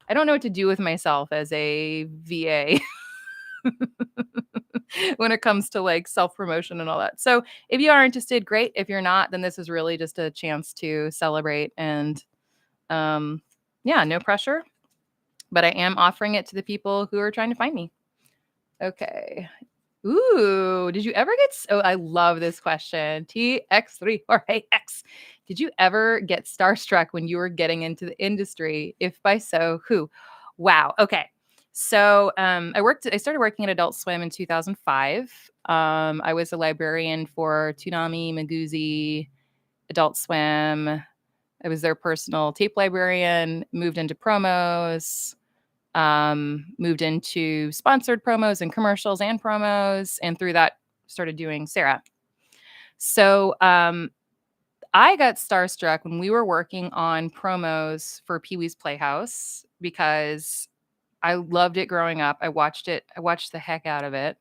don't know what to do with myself as a VA. When it comes to like self-promotion and all that. So if you are interested, great. If you're not, then this is really just a chance to celebrate and yeah, no pressure. But I am offering it to the people who are trying to find me. Okay. Ooh, did you ever oh, I love this question. TX3 or AX. Did you ever get starstruck when you were getting into the industry? If by so, who? Wow. Okay. So I started working at Adult Swim in 2005. I was a librarian for Toonami, Magoozy, Adult Swim. I was their personal tape librarian, moved into promos, moved into sponsored promos and commercials and promos, and through that started doing Sarah. So I got starstruck when we were working on promos for Pee-wee's Playhouse because I loved it growing up. I watched the heck out of it.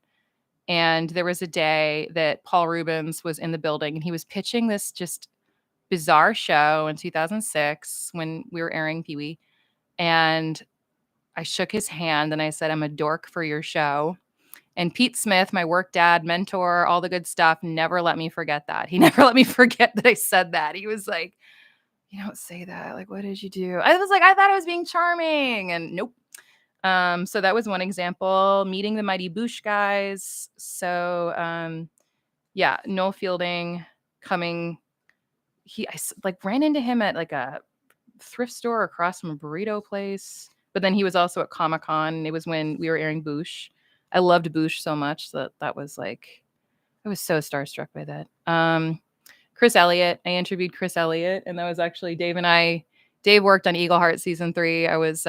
And there was a day that Paul Rubens was in the building and he was pitching this just bizarre show in 2006 when we were airing Pee-wee. And I shook his hand and I said, I'm a dork for your show. And Pete Smith, my work dad, mentor, all the good stuff, never let me forget that. He never let me forget that I said that. He was like, you don't say that. Like, what did you do? I was like, I thought I was being charming. And nope. So that was one example. Meeting the Mighty Boosh guys. So yeah, Noel Fielding coming. I like ran into him at like a thrift store across from a burrito place. But then he was also at Comic-Con. It was when we were airing Boosh. I loved Boosh so much that was like, I was so starstruck by that. Chris Elliott. I interviewed Chris Elliott, and that was actually Dave worked on Eagle Heart season 3. I was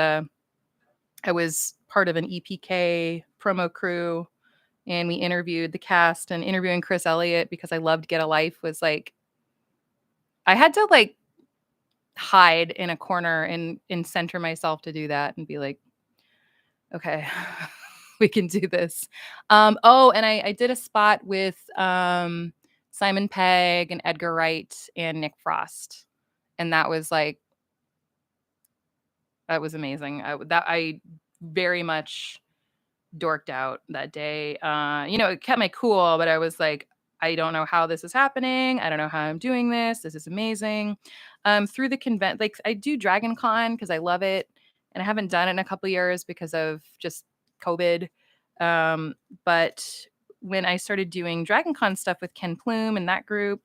part of an EPK promo crew, and we interviewed the cast. And interviewing Chris Elliott because I loved Get a Life was like, I had to like hide in a corner and center myself to do that and be like, okay, we can do this. Oh, and I did a spot with Simon Pegg and Edgar Wright and Nick Frost. And that was amazing. I very much dorked out that day. It kept my cool, but I was like, I don't know how this is happening. I don't know how I'm doing this. This is amazing. Through the convent, like I do Dragon Con because I love it, and I haven't done it in a couple years because of just COVID. But when I started doing Dragon Con stuff with Ken Plume and that group,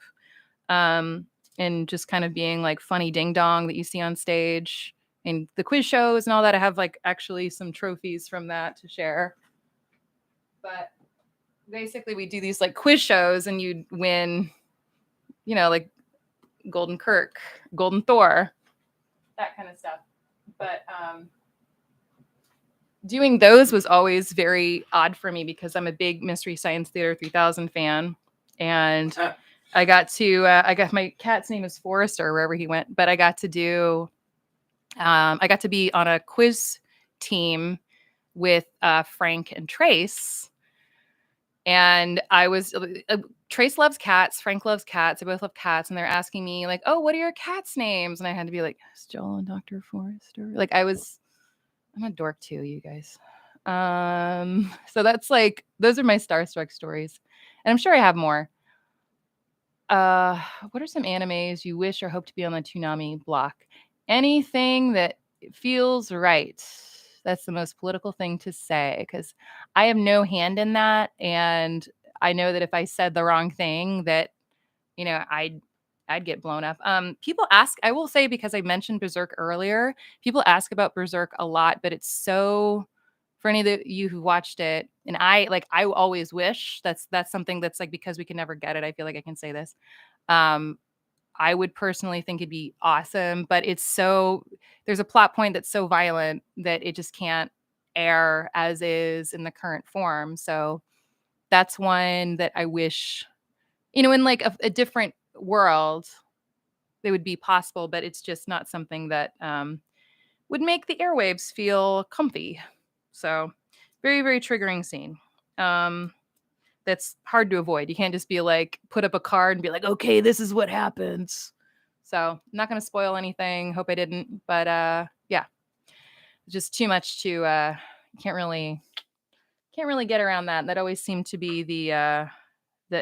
um, and just kind of being like funny ding dong that you see on stage and the quiz shows and all that, I have like actually some trophies from that to share. But basically we do these like quiz shows and you win, like Golden Kirk, Golden Thor, that kind of stuff. But doing those was always very odd for me because I'm a big Mystery Science Theater 3000 fan. And I got my cat's name is Forrester wherever he went, but I got to be on a quiz team with Frank and Trace. And Trace loves cats. Frank loves cats. They both love cats. And they're asking me like, oh, what are your cats' names? And I had to be like, it's Joel and Dr. Forrester. Like I'm a dork too, you guys. So that's like, those are my Starstruck stories. And I'm sure I have more. What are some animes you wish or hope to be on the Toonami block? Anything that feels right. That's the most political thing to say because I have no hand in that. And I know that if I said the wrong thing that, I'd get blown up. People ask, I will say, because I mentioned Berserk earlier, people ask about Berserk a lot, but it's so, for any of you who watched it, and I always wish that's something that's like, because we can never get it. I feel like I can say this. I would personally think it'd be awesome, but there's a plot point that's so violent that it just can't air as is in the current form. So that's one that I wish, in like a different world, they would be possible, but it's just not something that would make the airwaves feel comfy. So very, very triggering scene. That's hard to avoid. You can't just be like, put up a card and be like, okay, this is what happens. So I'm not going to spoil anything. Hope I didn't. But yeah, just too much to, can't really get around that. That always seemed to be the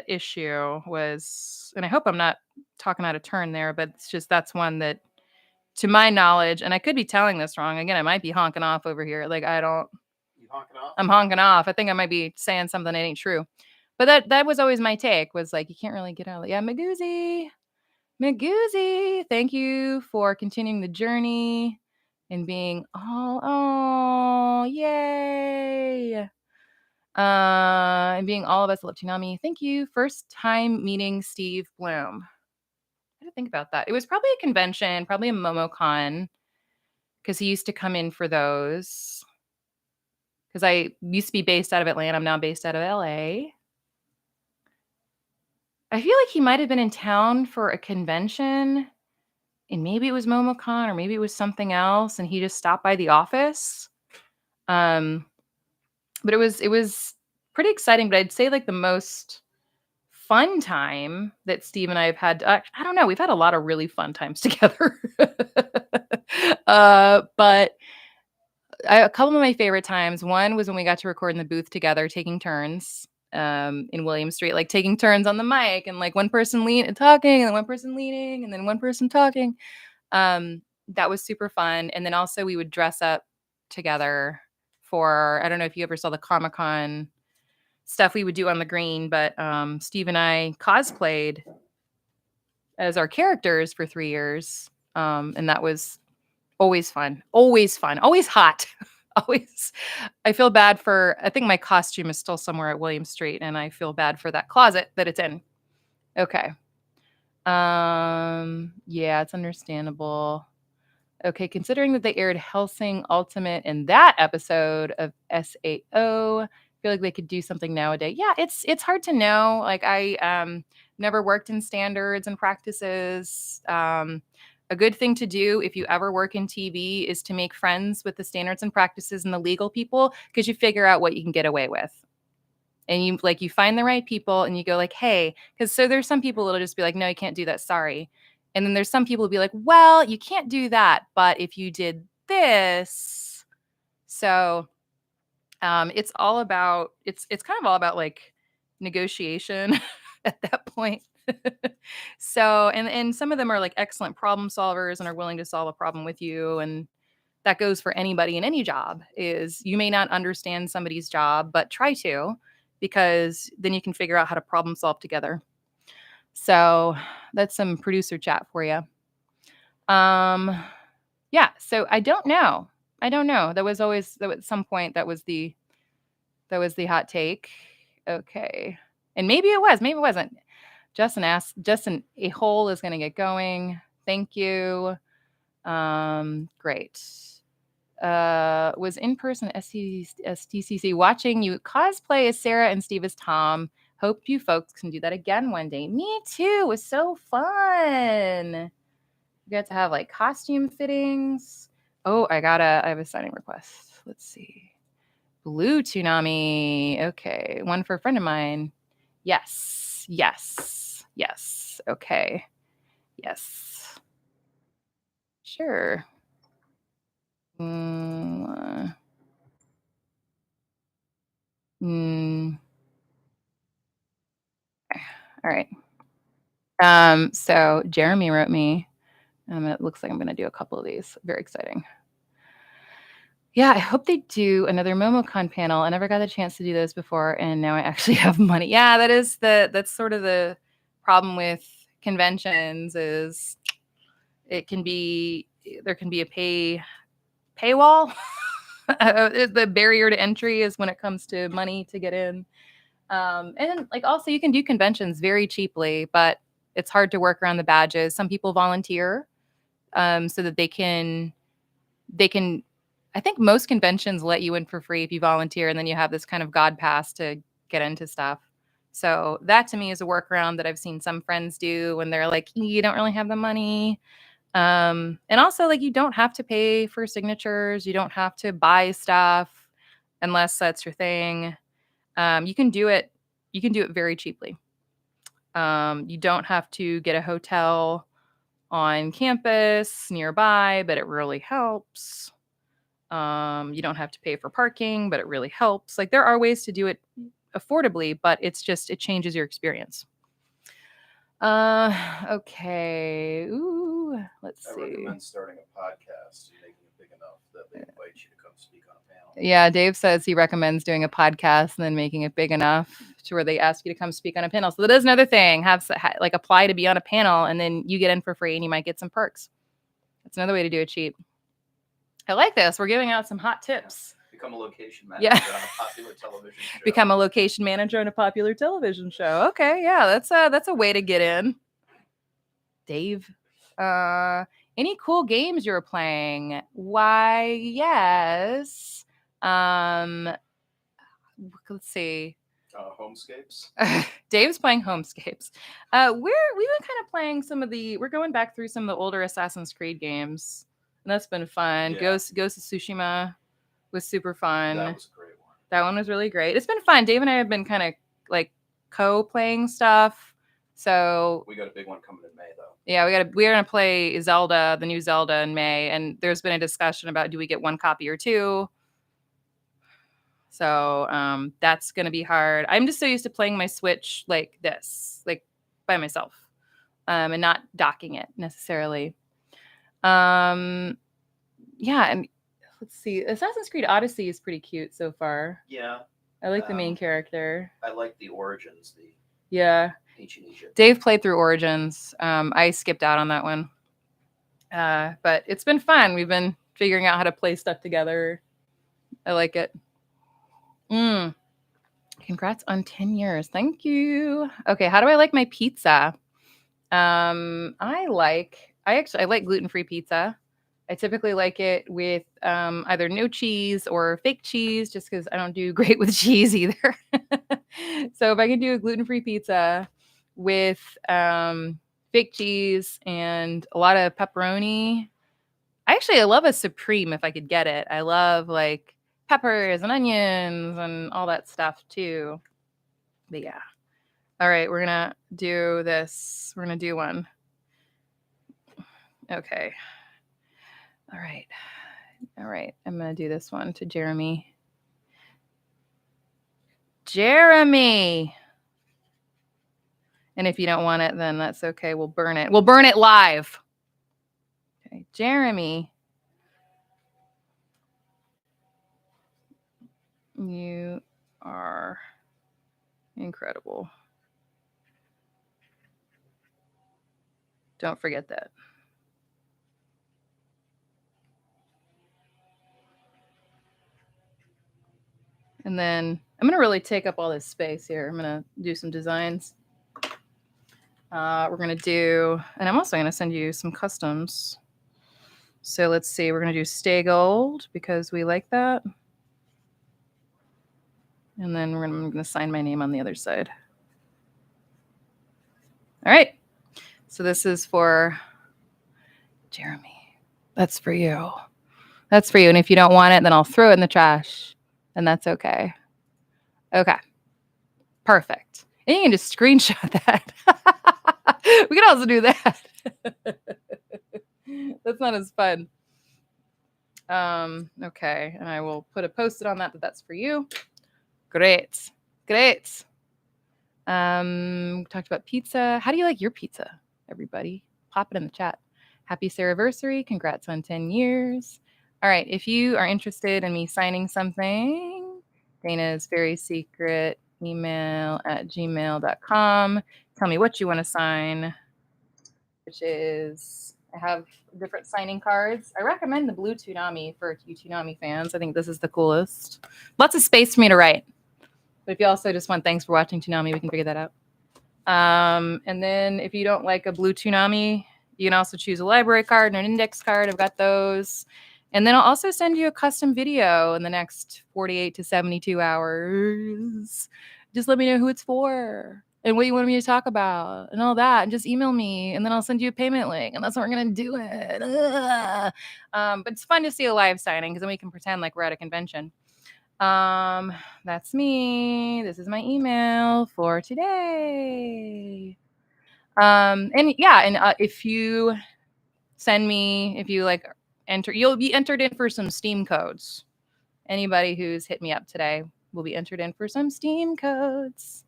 issue was, and I hope I'm not talking out of turn there, but it's just, that's one that, to my knowledge, and I could be telling this wrong. Again, I might be honking off over here. Like, You honking off? I'm honking off. I think I might be saying something that ain't true. But that was always my take, was like, you can't really get out of it. Yeah, Magoozy, thank you for continuing the journey and being yay. And being all of us love Toonami. Thank you. First time meeting Steve Bloom. I had to think about that. It was probably a convention, probably a MomoCon, because he used to come in for those. Because I used to be based out of Atlanta. I'm now based out of LA. I feel like he might have been in town for a convention, and maybe it was MomoCon or maybe it was something else, and he just stopped by the office. But it was pretty exciting. But I'd say like the most fun time that Steve and I have had, I don't know, we've had a lot of really fun times together. But a couple of my favorite times, one was when we got to record in the booth together, taking turns in William Street, like taking turns on the mic, and like one person talking and then one person leaning and then one person talking. That was super fun. And then also we would dress up together for, I don't know if you ever saw the Comic-Con stuff we would do on the green, but Steve and I cosplayed as our characters for 3 years. And that was always fun, always hot. Always. I feel bad I think my costume is still somewhere at William Street, and I feel bad for that closet that it's in. Okay. Yeah, it's understandable. Okay, considering that they aired Hellsing Ultimate in that episode of SAO, I feel like they could do something nowadays. Yeah, it's hard to know. Like I never worked in standards and practices. A good thing to do if you ever work in TV is to make friends with the standards and practices and the legal people, because you figure out what you can get away with. And you find the right people and you go like, hey, because so there's some people that'll just be like, no, you can't do that. Sorry. And then there's some people who'll be like, well, you can't do that, but if you did this. So it's kind of all about like negotiation. at that point. So, and some of them are like excellent problem solvers and are willing to solve a problem with you. And that goes for anybody in any job. Is you may not understand somebody's job, but try to, because then you can figure out how to problem solve together. So that's some producer chat for you. Yeah. So I don't know. That was at some point that was the hot take. Okay. And maybe it was, maybe it wasn't. Justin a hole is going to get going. Thank you. Great. Was in person at STCC watching you cosplay as Sarah and Steve as Tom. Hope you folks can do that again one day. Me too. It was so fun. We got to have like costume fittings. Oh, I have a signing request. Let's see. Blue Toonami. Okay. One for a friend of mine. Yes. Okay. Yes. Sure. All right. So Jeremy wrote me. It looks like I'm going to do a couple of these. Very exciting. Yeah, I hope they do another MomoCon panel. I never got the chance to do those before, and now I actually have money. Yeah, that's sort of the problem with conventions is there can be a paywall. The barrier to entry is when it comes to money to get in. And like also you can do conventions very cheaply, but it's hard to work around the badges. Some people volunteer so that they can I think most conventions let you in for free if you volunteer, and then you have this kind of God pass to get into stuff. So that to me is a workaround that I've seen some friends do when they're like, you don't really have the money. And also like you don't have to pay for signatures. You don't have to buy stuff unless that's your thing. You can do it very cheaply. You don't have to get a hotel on campus nearby, but it really helps. You don't have to pay for parking, but it really helps. Like there are ways to do it affordably, but it changes your experience. Okay. Ooh, let's see. I recommend starting a podcast and making it big enough that they invite you to come speak on a panel. Yeah, Dave says he recommends doing a podcast and then making it big enough to where they ask you to come speak on a panel. So that is another thing. Like apply to be on a panel, and then you get in for free, and you might get some perks. That's another way to do it cheap. I like this. We're giving out some hot tips. Become a location manager on a popular television show. Become a location manager on a popular television show. Okay, yeah, that's a way to get in. Dave, any cool games you're playing? Why, yes. Let's see. Homescapes. Dave's playing Homescapes. We've been kind of playing we're going back through some of the older Assassin's Creed games, and that's been fun. Yeah. Ghost of Tsushima was super fun. That was a great one. That one was really great. It's been fun. Dave and I have been kind of like co-playing stuff. So we got a big one coming in May, though. Yeah, we're gonna play Zelda, the new Zelda in May, and there's been a discussion about do we get one copy or two. So that's gonna be hard. I'm just so used to playing my Switch like this, like by myself, and not docking it necessarily. Yeah, and let's see. Assassin's Creed Odyssey is pretty cute so far. Yeah. I like the main character. I like the Origins, ancient Egypt. Dave played through Origins. I skipped out on that one. But it's been fun. We've been figuring out how to play stuff together. I like it. Congrats on 10 years. Thank you. Okay, how do I like my pizza? I like gluten-free pizza. I typically like it with either no cheese or fake cheese, just because I don't do great with cheese either. So if I can do a gluten-free pizza with fake cheese and a lot of pepperoni. I love a supreme if I could get it. I love like peppers and onions and all that stuff too. But yeah. All right, we're gonna do this. We're gonna do one. Okay. All right. I'm gonna do this one to Jeremy. Jeremy. And if you don't want it, then that's okay. We'll burn it. We'll burn it live. Okay, Jeremy. You are incredible. Don't forget that. And then I'm going to really take up all this space here. I'm going to do some designs. We're going to do, and I'm also going to send you some customs. So let's see. We're going to do Stay Gold because we like that. And then I'm going to sign my name on the other side. All right. So this is for Jeremy. That's for you. That's for you. And if you don't want it, then I'll throw it in the trash. And that's okay. Okay. Perfect. And you can just screenshot that. We can also do that. That's not as fun. Okay. And I will put a post-it on that that's for you. Great. Great. Talked about pizza. How do you like your pizza, everybody? Pop it in the chat. Happy SARA-VERSARY. Congrats on 10 years. All right. If you are interested in me signing something, Dana's very secret email at gmail.com. Tell me what you want to sign, which is I have different signing cards. I recommend the blue Toonami for you Toonami fans. I think this is the coolest. Lots of space for me to write. But if you also just want thanks for watching Toonami, we can figure that out. And then if you don't like a blue Toonami, you can also choose a library card and an index card. I've got those. And then I'll also send you a custom video in the next 48 to 72 hours. Just let me know who it's for and what you want me to talk about and all that. And just email me and then I'll send you a payment link. And that's what we're going to do it. But it's fun to see a live signing because then we can pretend like we're at a convention. That's me. This is my email for today. And yeah, and if you send me, if you like enter, you'll be entered in for some Steam codes. Anybody who's hit me up today will be entered in for some Steam codes.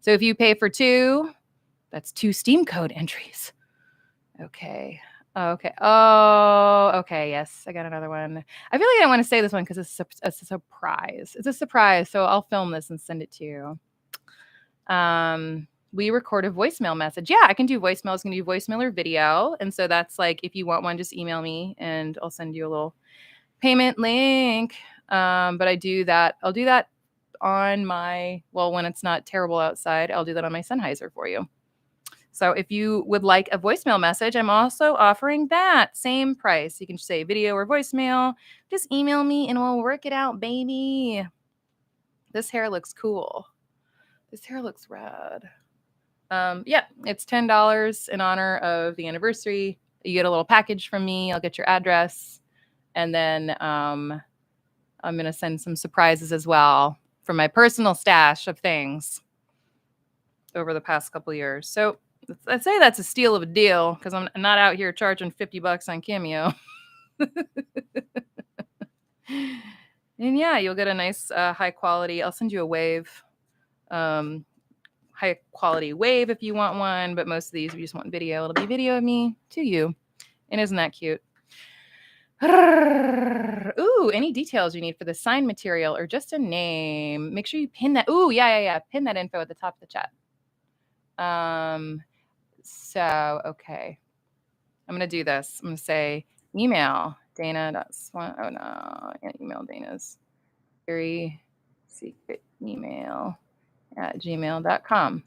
So if you pay for 2, that's 2 Steam code entries. Okay. Okay. Oh, okay. Yes, I got another one. I feel like I don't want to say this one because it's a surprise. It's a surprise. So I'll film this and send it to you. We record a voicemail message. Yeah, I can do voicemails. I can do voicemail or video. And so that's like, if you want one, just email me and I'll send you a little payment link. But I do that. I'll do that on my, well, when it's not terrible outside, I'll do that on my Sennheiser for you. So if you would like a voicemail message, I'm also offering that same price. You can say video or voicemail. Just email me and we'll work it out, baby. This hair looks cool. This hair looks rad. Yeah, it's $10 in honor of the anniversary. You get a little package from me. I'll get your address. And then I'm going to send some surprises as well from my personal stash of things over the past couple of years. So I'd say that's a steal of a deal because I'm not out here charging $50 on Cameo. And yeah, you'll get a nice high quality. I'll send you a wave. High quality wave if you want one, but most of these, if you just want video, it'll be video of me to you. And isn't that cute? Ooh, any details you need for the sign material or just a name, make sure you pin that. Ooh, yeah. Pin that info at the top of the chat. So, okay. I'm going to do this. I'm going to say email Dana.Swanson. Oh, no. I can't email Dana's very secret email at gmail.com.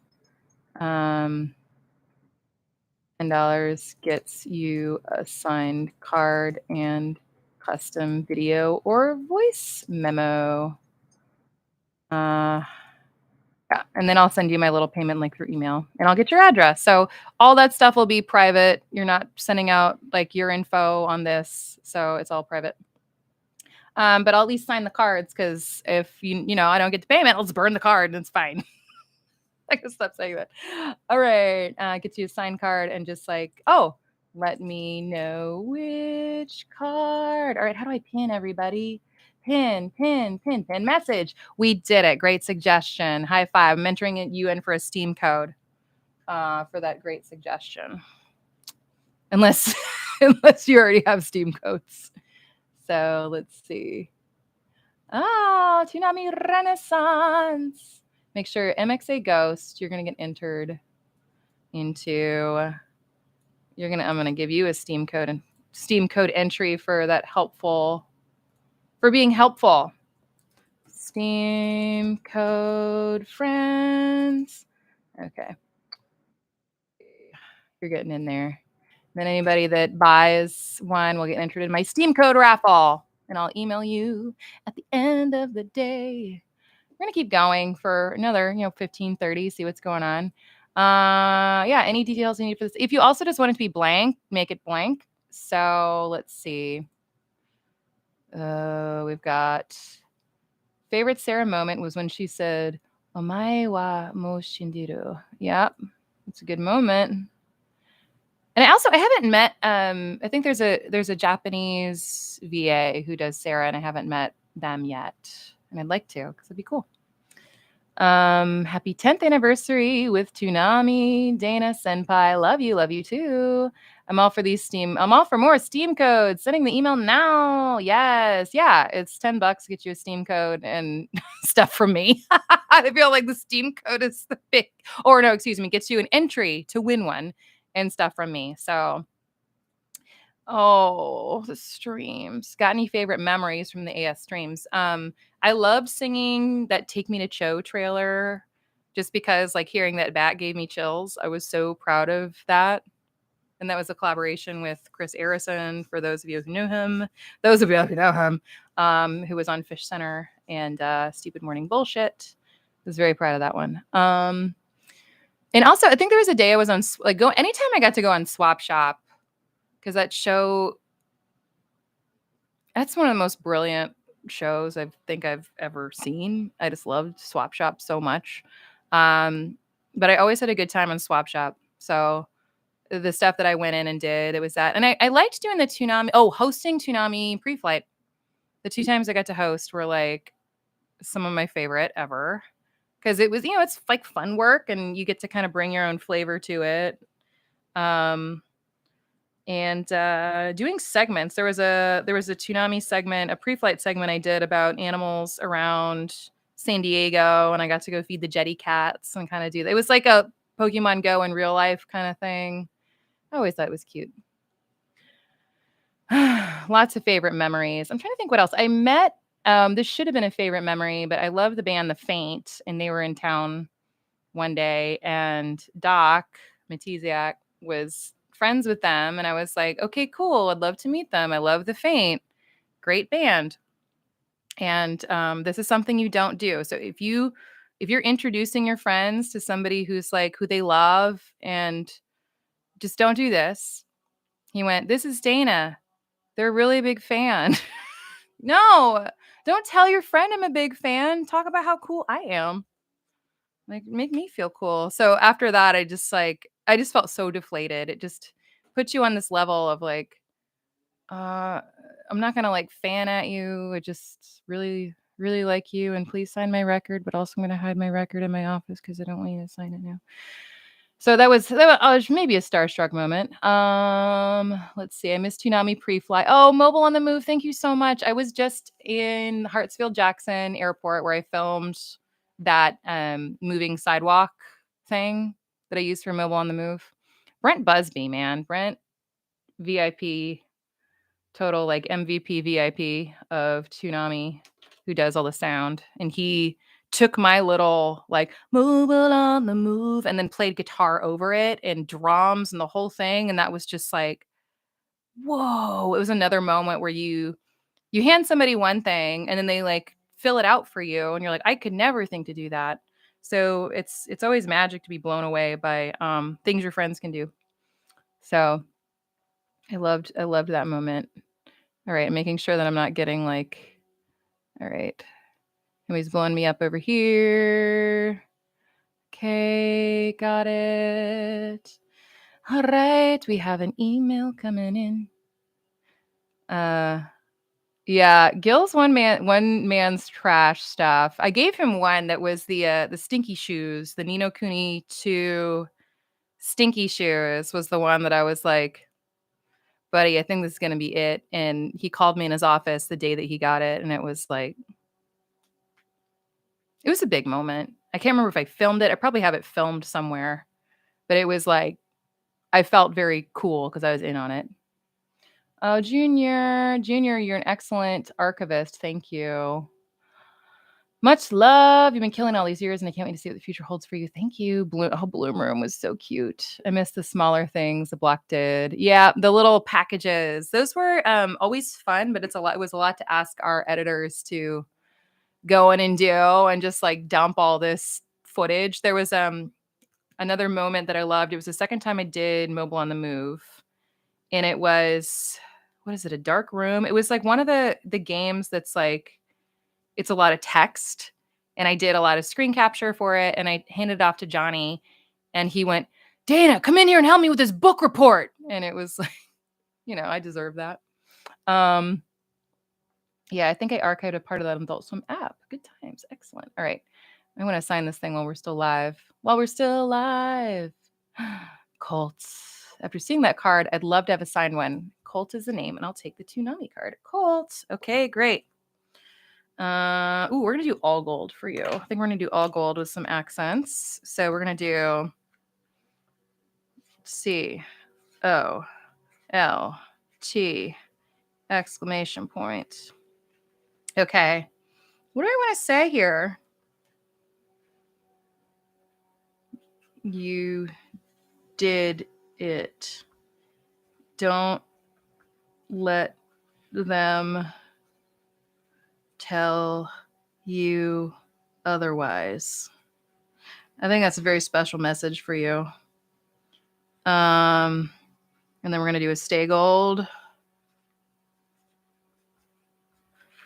$10 gets you a signed card and custom video or voice memo. Yeah, and then I'll send you my little payment link through email and I'll get your address. So all that stuff will be private. You're not sending out like your info on this. So it's all private. But I'll at least sign the cards because if I don't get the payment, I'll just burn the card and it's fine. I can stop saying that. All right. Get you a signed card and just like, let me know which card. All right. How do I pin everybody? Pin message. We did it. Great suggestion. High five. I'm entering you in for a Steam code. for that great suggestion. Unless unless you already have Steam codes. So let's see. Toonami Renaissance. Make sure MXA Ghost, you're gonna get entered into. I'm gonna give you a Steam code and Steam code entry for that for being helpful. Steam code friends. Okay. You're getting in there. Then anybody that buys one will get entered in my Steam code raffle. And I'll email you at the end of the day. We're going to keep going for another, 15, 30, see what's going on. Yeah, any details you need for this. If you also just want it to be blank, make it blank. So let's see. We've got favorite Sarah moment was when she said, "Omae wa mo shindiru." Yep, it's a good moment. And I haven't met. I think there's a Japanese VA who does Sarah, and I haven't met them yet, and I'd like to because it'd be cool. Happy 10th anniversary with Toonami Dana Senpai. Love you too. I'm all for more Steam codes. Sending the email now. Yes. Yeah. It's $10 to get you a Steam code and stuff from me. I feel like the Steam code is the big, or no, excuse me, gets you an entry to win one and stuff from me. So, the streams. Got any favorite memories from the AS streams? I loved singing that Take Me to Cho trailer just because like hearing that back gave me chills. I was so proud of that. And that was a collaboration with Chris Arison, for those of you who knew him. Those of you who know him, who was on Fish Center and Stupid Morning Bullshit. I was very proud of that one. And also, I think there was a day I was on, anytime I got to go on Swap Shop, because that's one of the most brilliant shows I think I've ever seen. I just loved Swap Shop so much. But I always had a good time on Swap Shop. So the stuff that I went in and did, it was that. And I liked doing the Toonami, hosting Toonami pre-flight. The 2 times I got to host were like some of my favorite ever. Because it was, it's like fun work and you get to kind of bring your own flavor to it. And doing segments. There was a Toonami segment, a pre-flight segment I did about animals around San Diego, and I got to go feed the jetty cats and kind of do that. It was like a Pokemon Go in real life kind of thing. I always thought it was cute. Lots of favorite memories. I'm trying to think what else. I met, this should have been a favorite memory, but I love the band The Faint, and they were in town one day, and Doc Matiziak was friends with them, and I was like, okay, cool, I'd love to meet them. I love The Faint, great band. And this is something you don't do. So if you're introducing your friends to somebody who's like who they love, and just don't do this. He went, "This is Dana. They're a really big fan." No, don't tell your friend I'm a big fan. Talk about how cool I am. Like, make me feel cool. So after that, I just felt so deflated. It just puts you on this level of like, I'm not gonna like fan at you. I just really, really like you, and please sign my record. But also, I'm gonna hide my record in my office because I don't want you to sign it now. So that was maybe a Starstruck moment. Let's see. I missed Toonami pre-flight. Oh, Mobile on the Move. Thank you so much. I was just in Hartsfield-Jackson Airport where I filmed that moving sidewalk thing that I used for Mobile on the Move. Brent Busby, man. Brent, VIP, total like MVP VIP of Toonami, who does all the sound. And he took my little like Mobile on the Move and then played guitar over it and drums and the whole thing. And that was just like, whoa. It was another moment where you hand somebody one thing and then they like fill it out for you. And you're like, I could never think to do that. So it's always magic to be blown away by things your friends can do. So I loved that moment. All right, I'm making sure that I'm not getting like, all right. Somebody's blowing me up over here. Okay, got it. All right, we have an email coming in. Yeah, Gil's one man's trash stuff. I gave him one that was the Stinky Shoes, the Ni no Kuni 2 Stinky Shoes was the one that I was like, buddy, I think this is going to be it. And he called me in his office the day that he got it. And it was like, it was a big moment. I can't remember if I filmed it. I probably have it filmed somewhere, but it was like, I felt very cool because I was in on it. Oh, Junior, you're an excellent archivist. Thank you. Much love. You've been killing all these years, and I can't wait to see what the future holds for you. Thank you. Bloom Room was so cute. I miss the smaller things. The Block did. Yeah, the little packages. Those were always fun, but it's a lot. It was a lot to ask our editors to go in and do, and just like dump all this footage. There was another moment that I loved. It was the second time I did Mobile on the Move, and it was, what is it? A dark room. It was like one of the games that's like, it's a lot of text, and I did a lot of screen capture for it, and I handed it off to Johnny, and he went, Dana, come in here and help me with this book report. And it was like, I deserve that. Yeah, I think I archived a part of that Adult Swim app. Good times. Excellent. All right. I want to sign this thing while we're still live. Colts. After seeing that card, I'd love to have a signed one. Colt is the name, and I'll take the Toonami card. Colt. Okay, great. We're gonna do all gold for you. I think we're gonna do all gold with some accents. So we're gonna do COLT exclamation point. Okay. What do I want to say here? You did it. Don't let them tell you otherwise. I think that's a very special message for you. And then we're going to do a stay gold.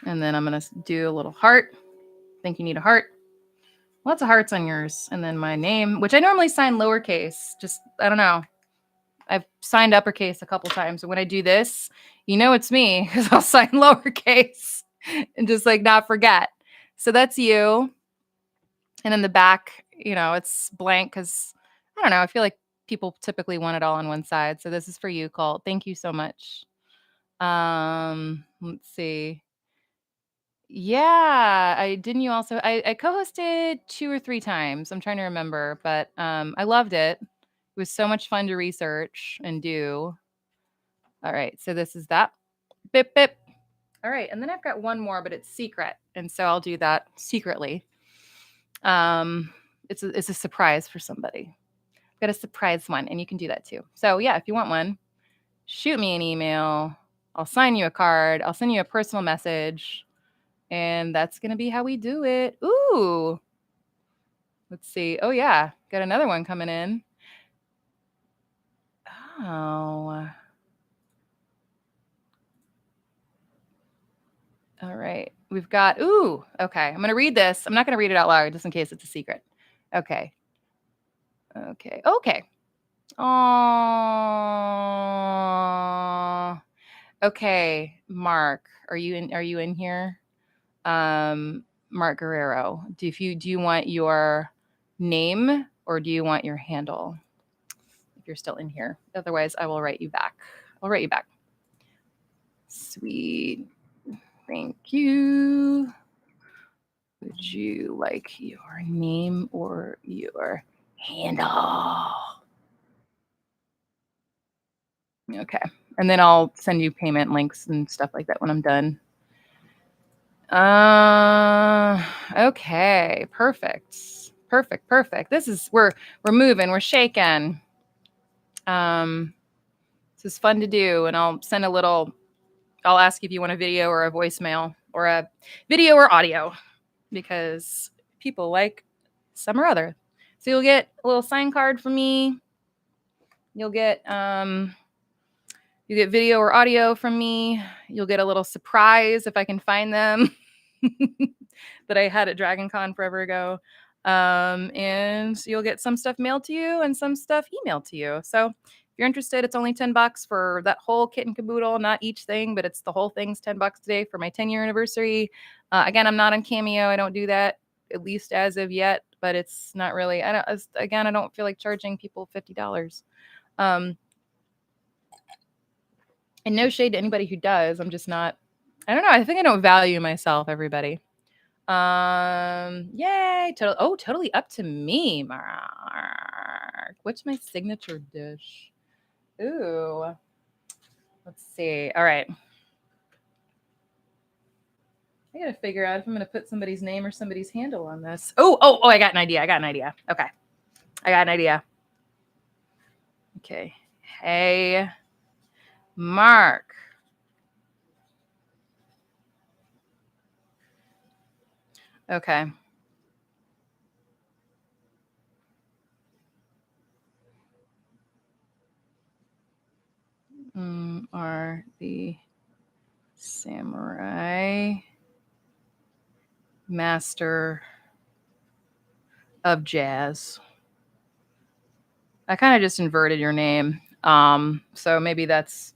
And then I'm going to do a little heart. Think you need a heart. Lots of hearts on yours. And then my name, which I normally sign lowercase. Just, I don't know. I've signed uppercase a couple times. And when I do this, it's me, because I'll sign lowercase and just like not forget. So that's you. And then the back, it's blank because I don't know. I feel like people typically want it all on one side. So this is for you, Colt. Thank you so much. Let's see. Yeah, I co-hosted 2 or 3 times. I'm trying to remember, but I loved it. It was so much fun to research and do. All right, so this is that. Bip bip. All right, and then I've got one more, but it's secret, and so I'll do that secretly. It's a surprise for somebody. I've got a surprise one, and you can do that too. So yeah, if you want one, shoot me an email. I'll sign you a card. I'll send you a personal message. And that's going to be how we do it. Ooh. Let's see. Oh, yeah. Got another one coming in. Oh. All right. We've got, okay. I'm going to read this. I'm not going to read it out loud just in case it's a secret. Okay. Aww. Okay. Mark, are you in here? Mark Guerrero. Do you want your name or do you want your handle? If you're still in here. Otherwise, I will write you back. I'll write you back. Sweet. Thank you. Would you like your name or your handle? Okay. And then I'll send you payment links and stuff like that when I'm done. Okay. Perfect. This is, we're moving, we're shaking. This is fun to do, and I'll ask if you want a video or a voicemail or a video or audio because people like some or other. So you'll get a little sign card from me. You'll get video or audio from me. You'll get a little surprise if I can find them that I had at Dragon Con forever ago. And you'll get some stuff mailed to you and some stuff emailed to you. So if you're interested, it's only $10 for that whole kit and caboodle, not each thing, but it's the whole thing's $10 today for my 10-year anniversary. Again, I'm not on Cameo. I don't do that. at least as of yet, but it's not really, I don't feel like charging people $50. And no shade to anybody who does. I'm just not, I don't know. I think I don't value myself, everybody. Yay. Totally up to me, Mark. What's my signature dish? Ooh. Let's see. All right. I gotta figure out if I'm gonna put somebody's name or somebody's handle on this. Oh, I got an idea. Okay. I got an idea. Okay. Hey, Mark. Okay. Are the samurai master of jazz? I kind of just inverted your name. So maybe that's.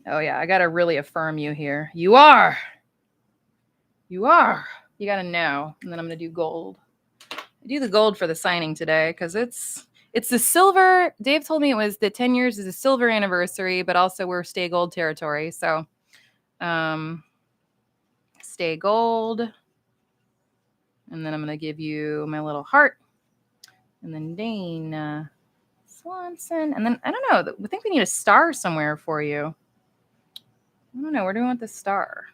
Oh yeah, I gotta really affirm you here. You are. You gotta know. And then I'm gonna do gold. I do the gold for the signing today because it's the silver. Dave told me it was the 10 years is a silver anniversary, but also we're stay gold territory. So stay gold. And then I'm gonna give you my little heart. And then Dana Swanson. And then I don't know. I think we need a star somewhere for you. I don't know. Where do we want the star?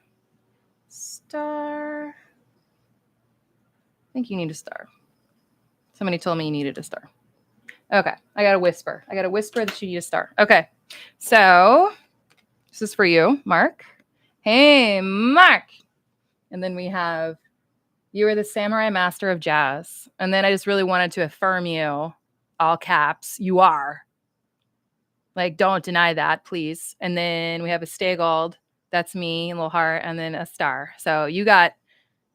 Star. I think you need a star. Somebody told me you needed a star. Okay. I got to whisper. That you need a star. Okay. So this is for you, Mark. Hey, Mark. And then we have, you are the samurai master of jazz. And then I just really wanted to affirm you, all caps, you are. Like, don't deny that, please. And then we have a stay gold. That's me, a little heart, and then a star. So you got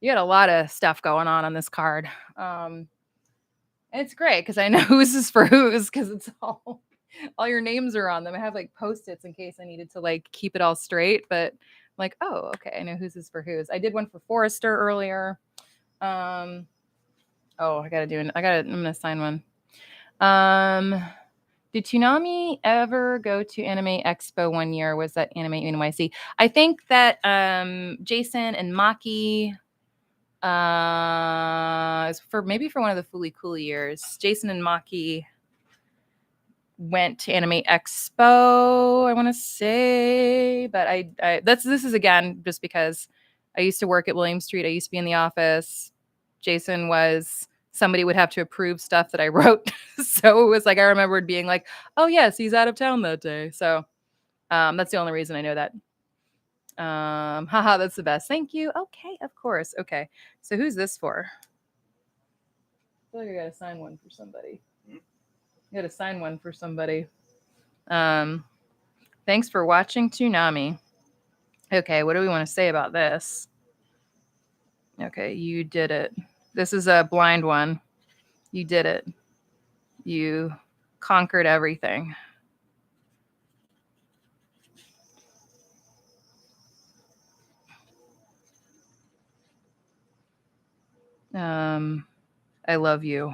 a lot of stuff going on this card. And it's great because I know whose is for whose because it's all your names are on them. I have like Post-its in case I needed to like keep it all straight. But I'm like, oh, okay, I know whose is for whose. I did one for Forrester earlier. I'm gonna sign one. Did Toonami ever go to Anime Expo one year? Was that Anime NYC? I think that Jason and Maki is for one of the Fooly Cool years. Jason and Maki went to Anime Expo, I want to say, but this is again just because I used to work at William Street. I used to be in the office. Jason was somebody would have to approve stuff that I wrote. So it was like, I remembered being like, oh yes, he's out of town that day. So that's the only reason I know that. Haha, that's the best. Thank you. Okay, of course. Okay. So who's this for? I feel like I gotta sign one for somebody. Thanks for watching Toonami. Okay, what do we want to say about this? Okay, you did it. This is a blind one. You did it. You conquered everything. I love you.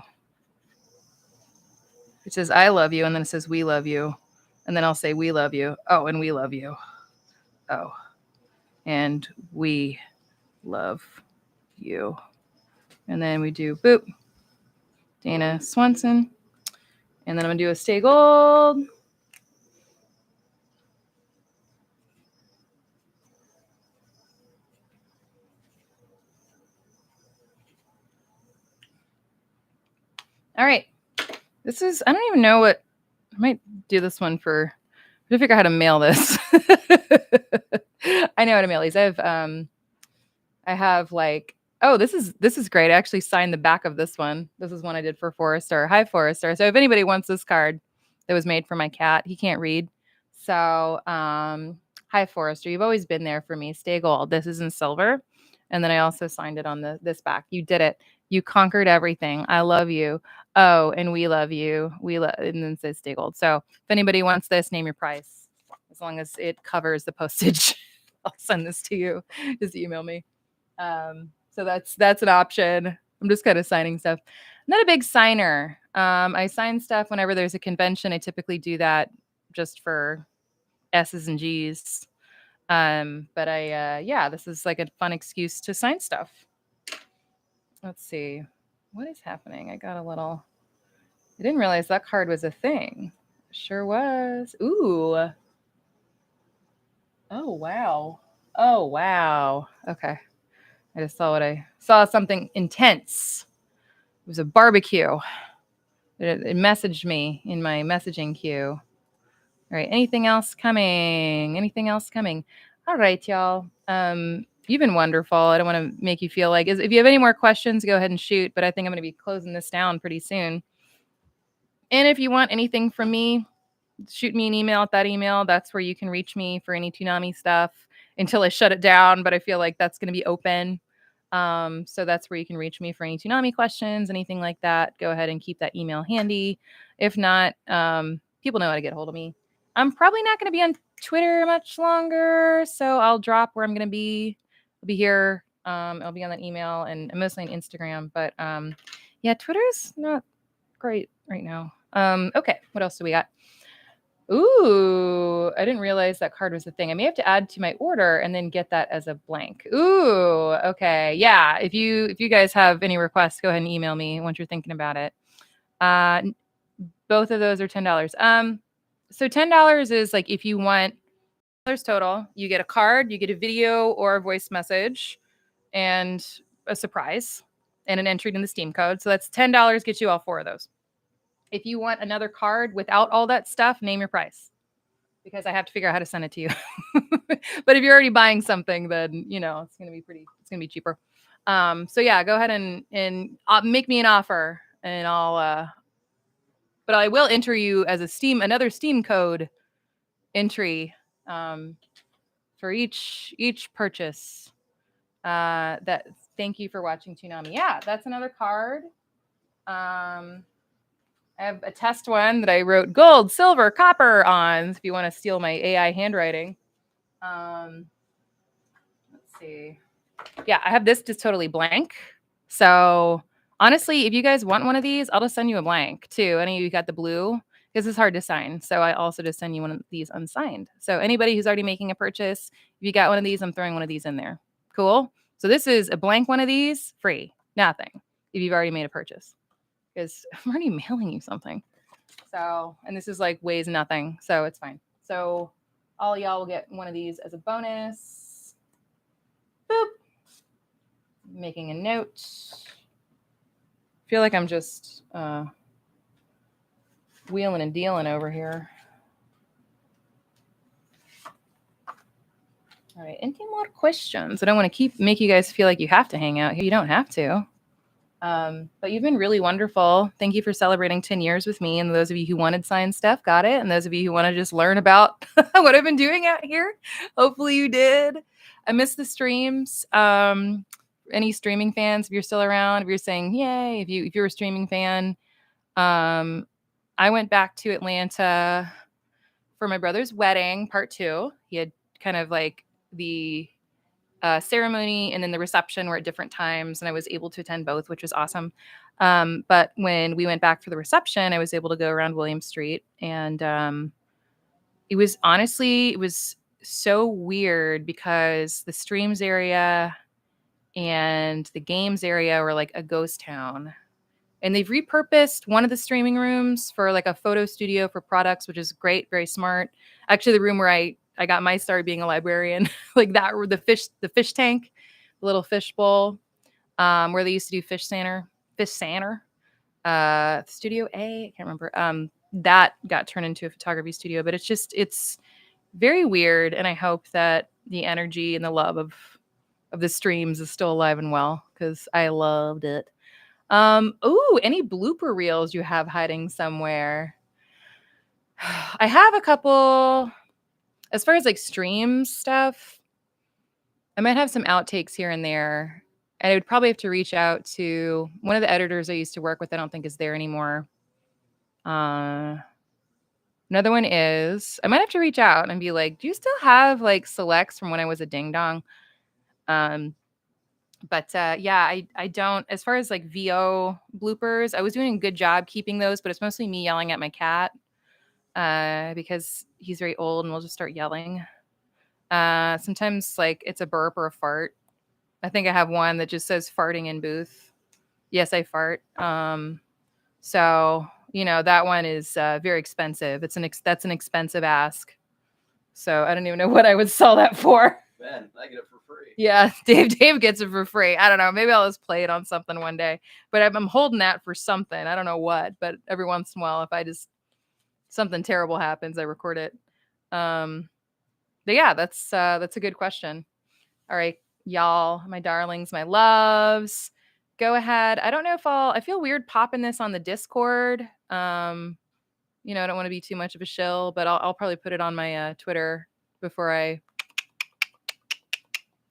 It says I love you, and then it says we love you. And then I'll say we love you. Oh, and we love you. Oh, and we love you. And then we do boop. Dana Swanson. And then I'm going to do a stay gold. All right. This is, I don't even know what, I might do this one for, I have to figure out how to mail this. I know how to mail these. I have like, oh, this is great. I actually signed the back of this one. This is one I did for Forrester. Hi, Forrester. So if anybody wants this card that was made for my cat, he can't read. So, hi, Forrester. You've always been there for me. Stay gold. This is in silver. And then I also signed it on this back. You did it. You conquered everything. I love you. Oh, and we love you. And then it says stay gold. So if anybody wants this, name your price. As long as it covers the postage. I'll send this to you. Just email me. So that's an option. I'm just kind of signing stuff. I'm not a big signer. I sign stuff whenever there's a convention. I typically do that just for S's and G's. But yeah, this is like a fun excuse to sign stuff. Let's see. What is happening? I didn't realize that card was a thing. Sure was. Ooh. Oh, wow. Oh, wow. Okay. I just saw something intense. It was a barbecue. It messaged me in my messaging queue. All right. Anything else coming? Anything else coming? All right, y'all. You've been wonderful. I don't want to make you feel like, if you have any more questions, go ahead and shoot. But I think I'm going to be closing this down pretty soon. And if you want anything from me, shoot me an email at that email. That's where you can reach me for any Toonami stuff until I shut it down. But I feel like that's going to be open. So that's where you can reach me for any Toonami questions, anything like that. Go ahead and keep that email handy. If not, people know how to get a hold of me. I'm probably not going to be on Twitter much longer, so I'll drop where I'm going to be. I'll be here. I'll be on that email and mostly on Instagram. But yeah, Twitter's not great right now. Okay, what else do we got? Ooh, I didn't realize that card was a thing. I may have to add to my order and then get that as a blank. Ooh, okay. Yeah, if you guys have any requests, go ahead and email me once you're thinking about it. Both of those are $10. So $10 is like if you want $10 total, you get a card, you get a video or a voice message and a surprise and an entry in the Steam code. So that's $10 gets you all 4 of those. If you want another card without all that stuff, name your price because I have to figure out how to send it to you. But if you're already buying something, then it's gonna be cheaper. So yeah, go ahead and make me an offer, and but I will enter you as another Steam code entry for each purchase. Thank you for watching Toonami. Yeah, that's another card. I have a test one that I wrote gold, silver, copper on if you want to steal my AI handwriting. Let's see. Yeah, I have this just totally blank. So honestly, if you guys want one of these, I'll just send you a blank too. Any of you got the blue? Because it's hard to sign. So I also just send you one of these unsigned. So anybody who's already making a purchase, if you got one of these, I'm throwing one of these in there. Cool. So this is a blank one of these, free, nothing, if you've already made a purchase. Because I'm already mailing you something. So, and this is like weighs nothing. So it's fine. So all y'all will get one of these as a bonus. Boop. Making a note. Feel like I'm just wheeling and dealing over here. All right. Any more questions? I don't want to make you guys feel like you have to hang out here. You don't have to. But you've been really wonderful. Thank you for celebrating 10 years with me. And those of you who wanted signed stuff, got it. And those of you who want to just learn about what I've been doing out here, hopefully you did. I miss the streams. Any streaming fans, if you're still around, if you're saying, yay, if you're a streaming fan, I went back to Atlanta for my brother's wedding, part 2. He had kind of like the ceremony and then the reception were at different times, and I was able to attend both, which was awesome. But when we went back for the reception, I was able to go around William Street, and it was so weird because the streams area and the games area were like a ghost town. And they've repurposed one of the streaming rooms for like a photo studio for products, which is great, very smart. Actually, the room where I got my start being a librarian, like that, were the fish tank, the little fish bowl, where they used to do fish Studio A, I can't remember. That got turned into a photography studio, but it's very weird. And I hope that the energy and the love of the streams is still alive and well, because I loved it. Any blooper reels you have hiding somewhere? I have a couple. As far as like stream stuff, I might have some outtakes here and there. And I would probably have to reach out to one of the editors I used to work with. I don't think is there anymore. Another one is I might have to reach out and be like, do you still have like selects from when I was a ding dong? But yeah, I don't. As far as like VO bloopers, I was doing a good job keeping those, but it's mostly me yelling at my cat because he's very old and we'll just start yelling. Sometimes like it's a burp or a fart. I think I have one that just says farting in booth. Yes, I fart. So that one is very expensive. That's an expensive ask. So I don't even know what I would sell that for. Man, I get it for free. Yeah, Dave gets it for free. I don't know. Maybe I'll just play it on something one day. But I'm holding that for something. I don't know what. But every once in a while, if something terrible happens, I record it. But yeah, that's a good question. All right, y'all, my darlings, my loves. Go ahead. I don't know if I feel weird popping this on the Discord. I don't want to be too much of a shill, but I'll probably put it on my Twitter before I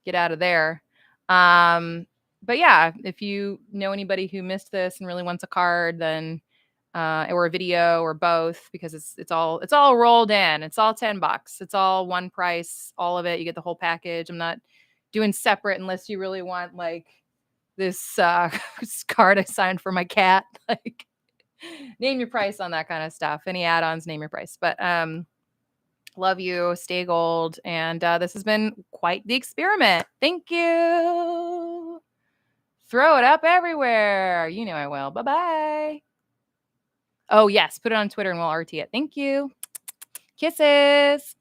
get out of there. But yeah, if you know anybody who missed this and really wants a card, then or a video or both, because it's all rolled in. It's all $10. It's all one price, all of it. You get the whole package. I'm not doing separate unless you really want like this card I signed for my cat. Like name your price on that kind of stuff. Any add-ons, name your price. But love you. Stay gold. And this has been quite the experiment. Thank you. Throw it up everywhere. You know I will. Bye-bye. Oh, yes. Put it on Twitter and we'll RT it. Thank you. Kisses.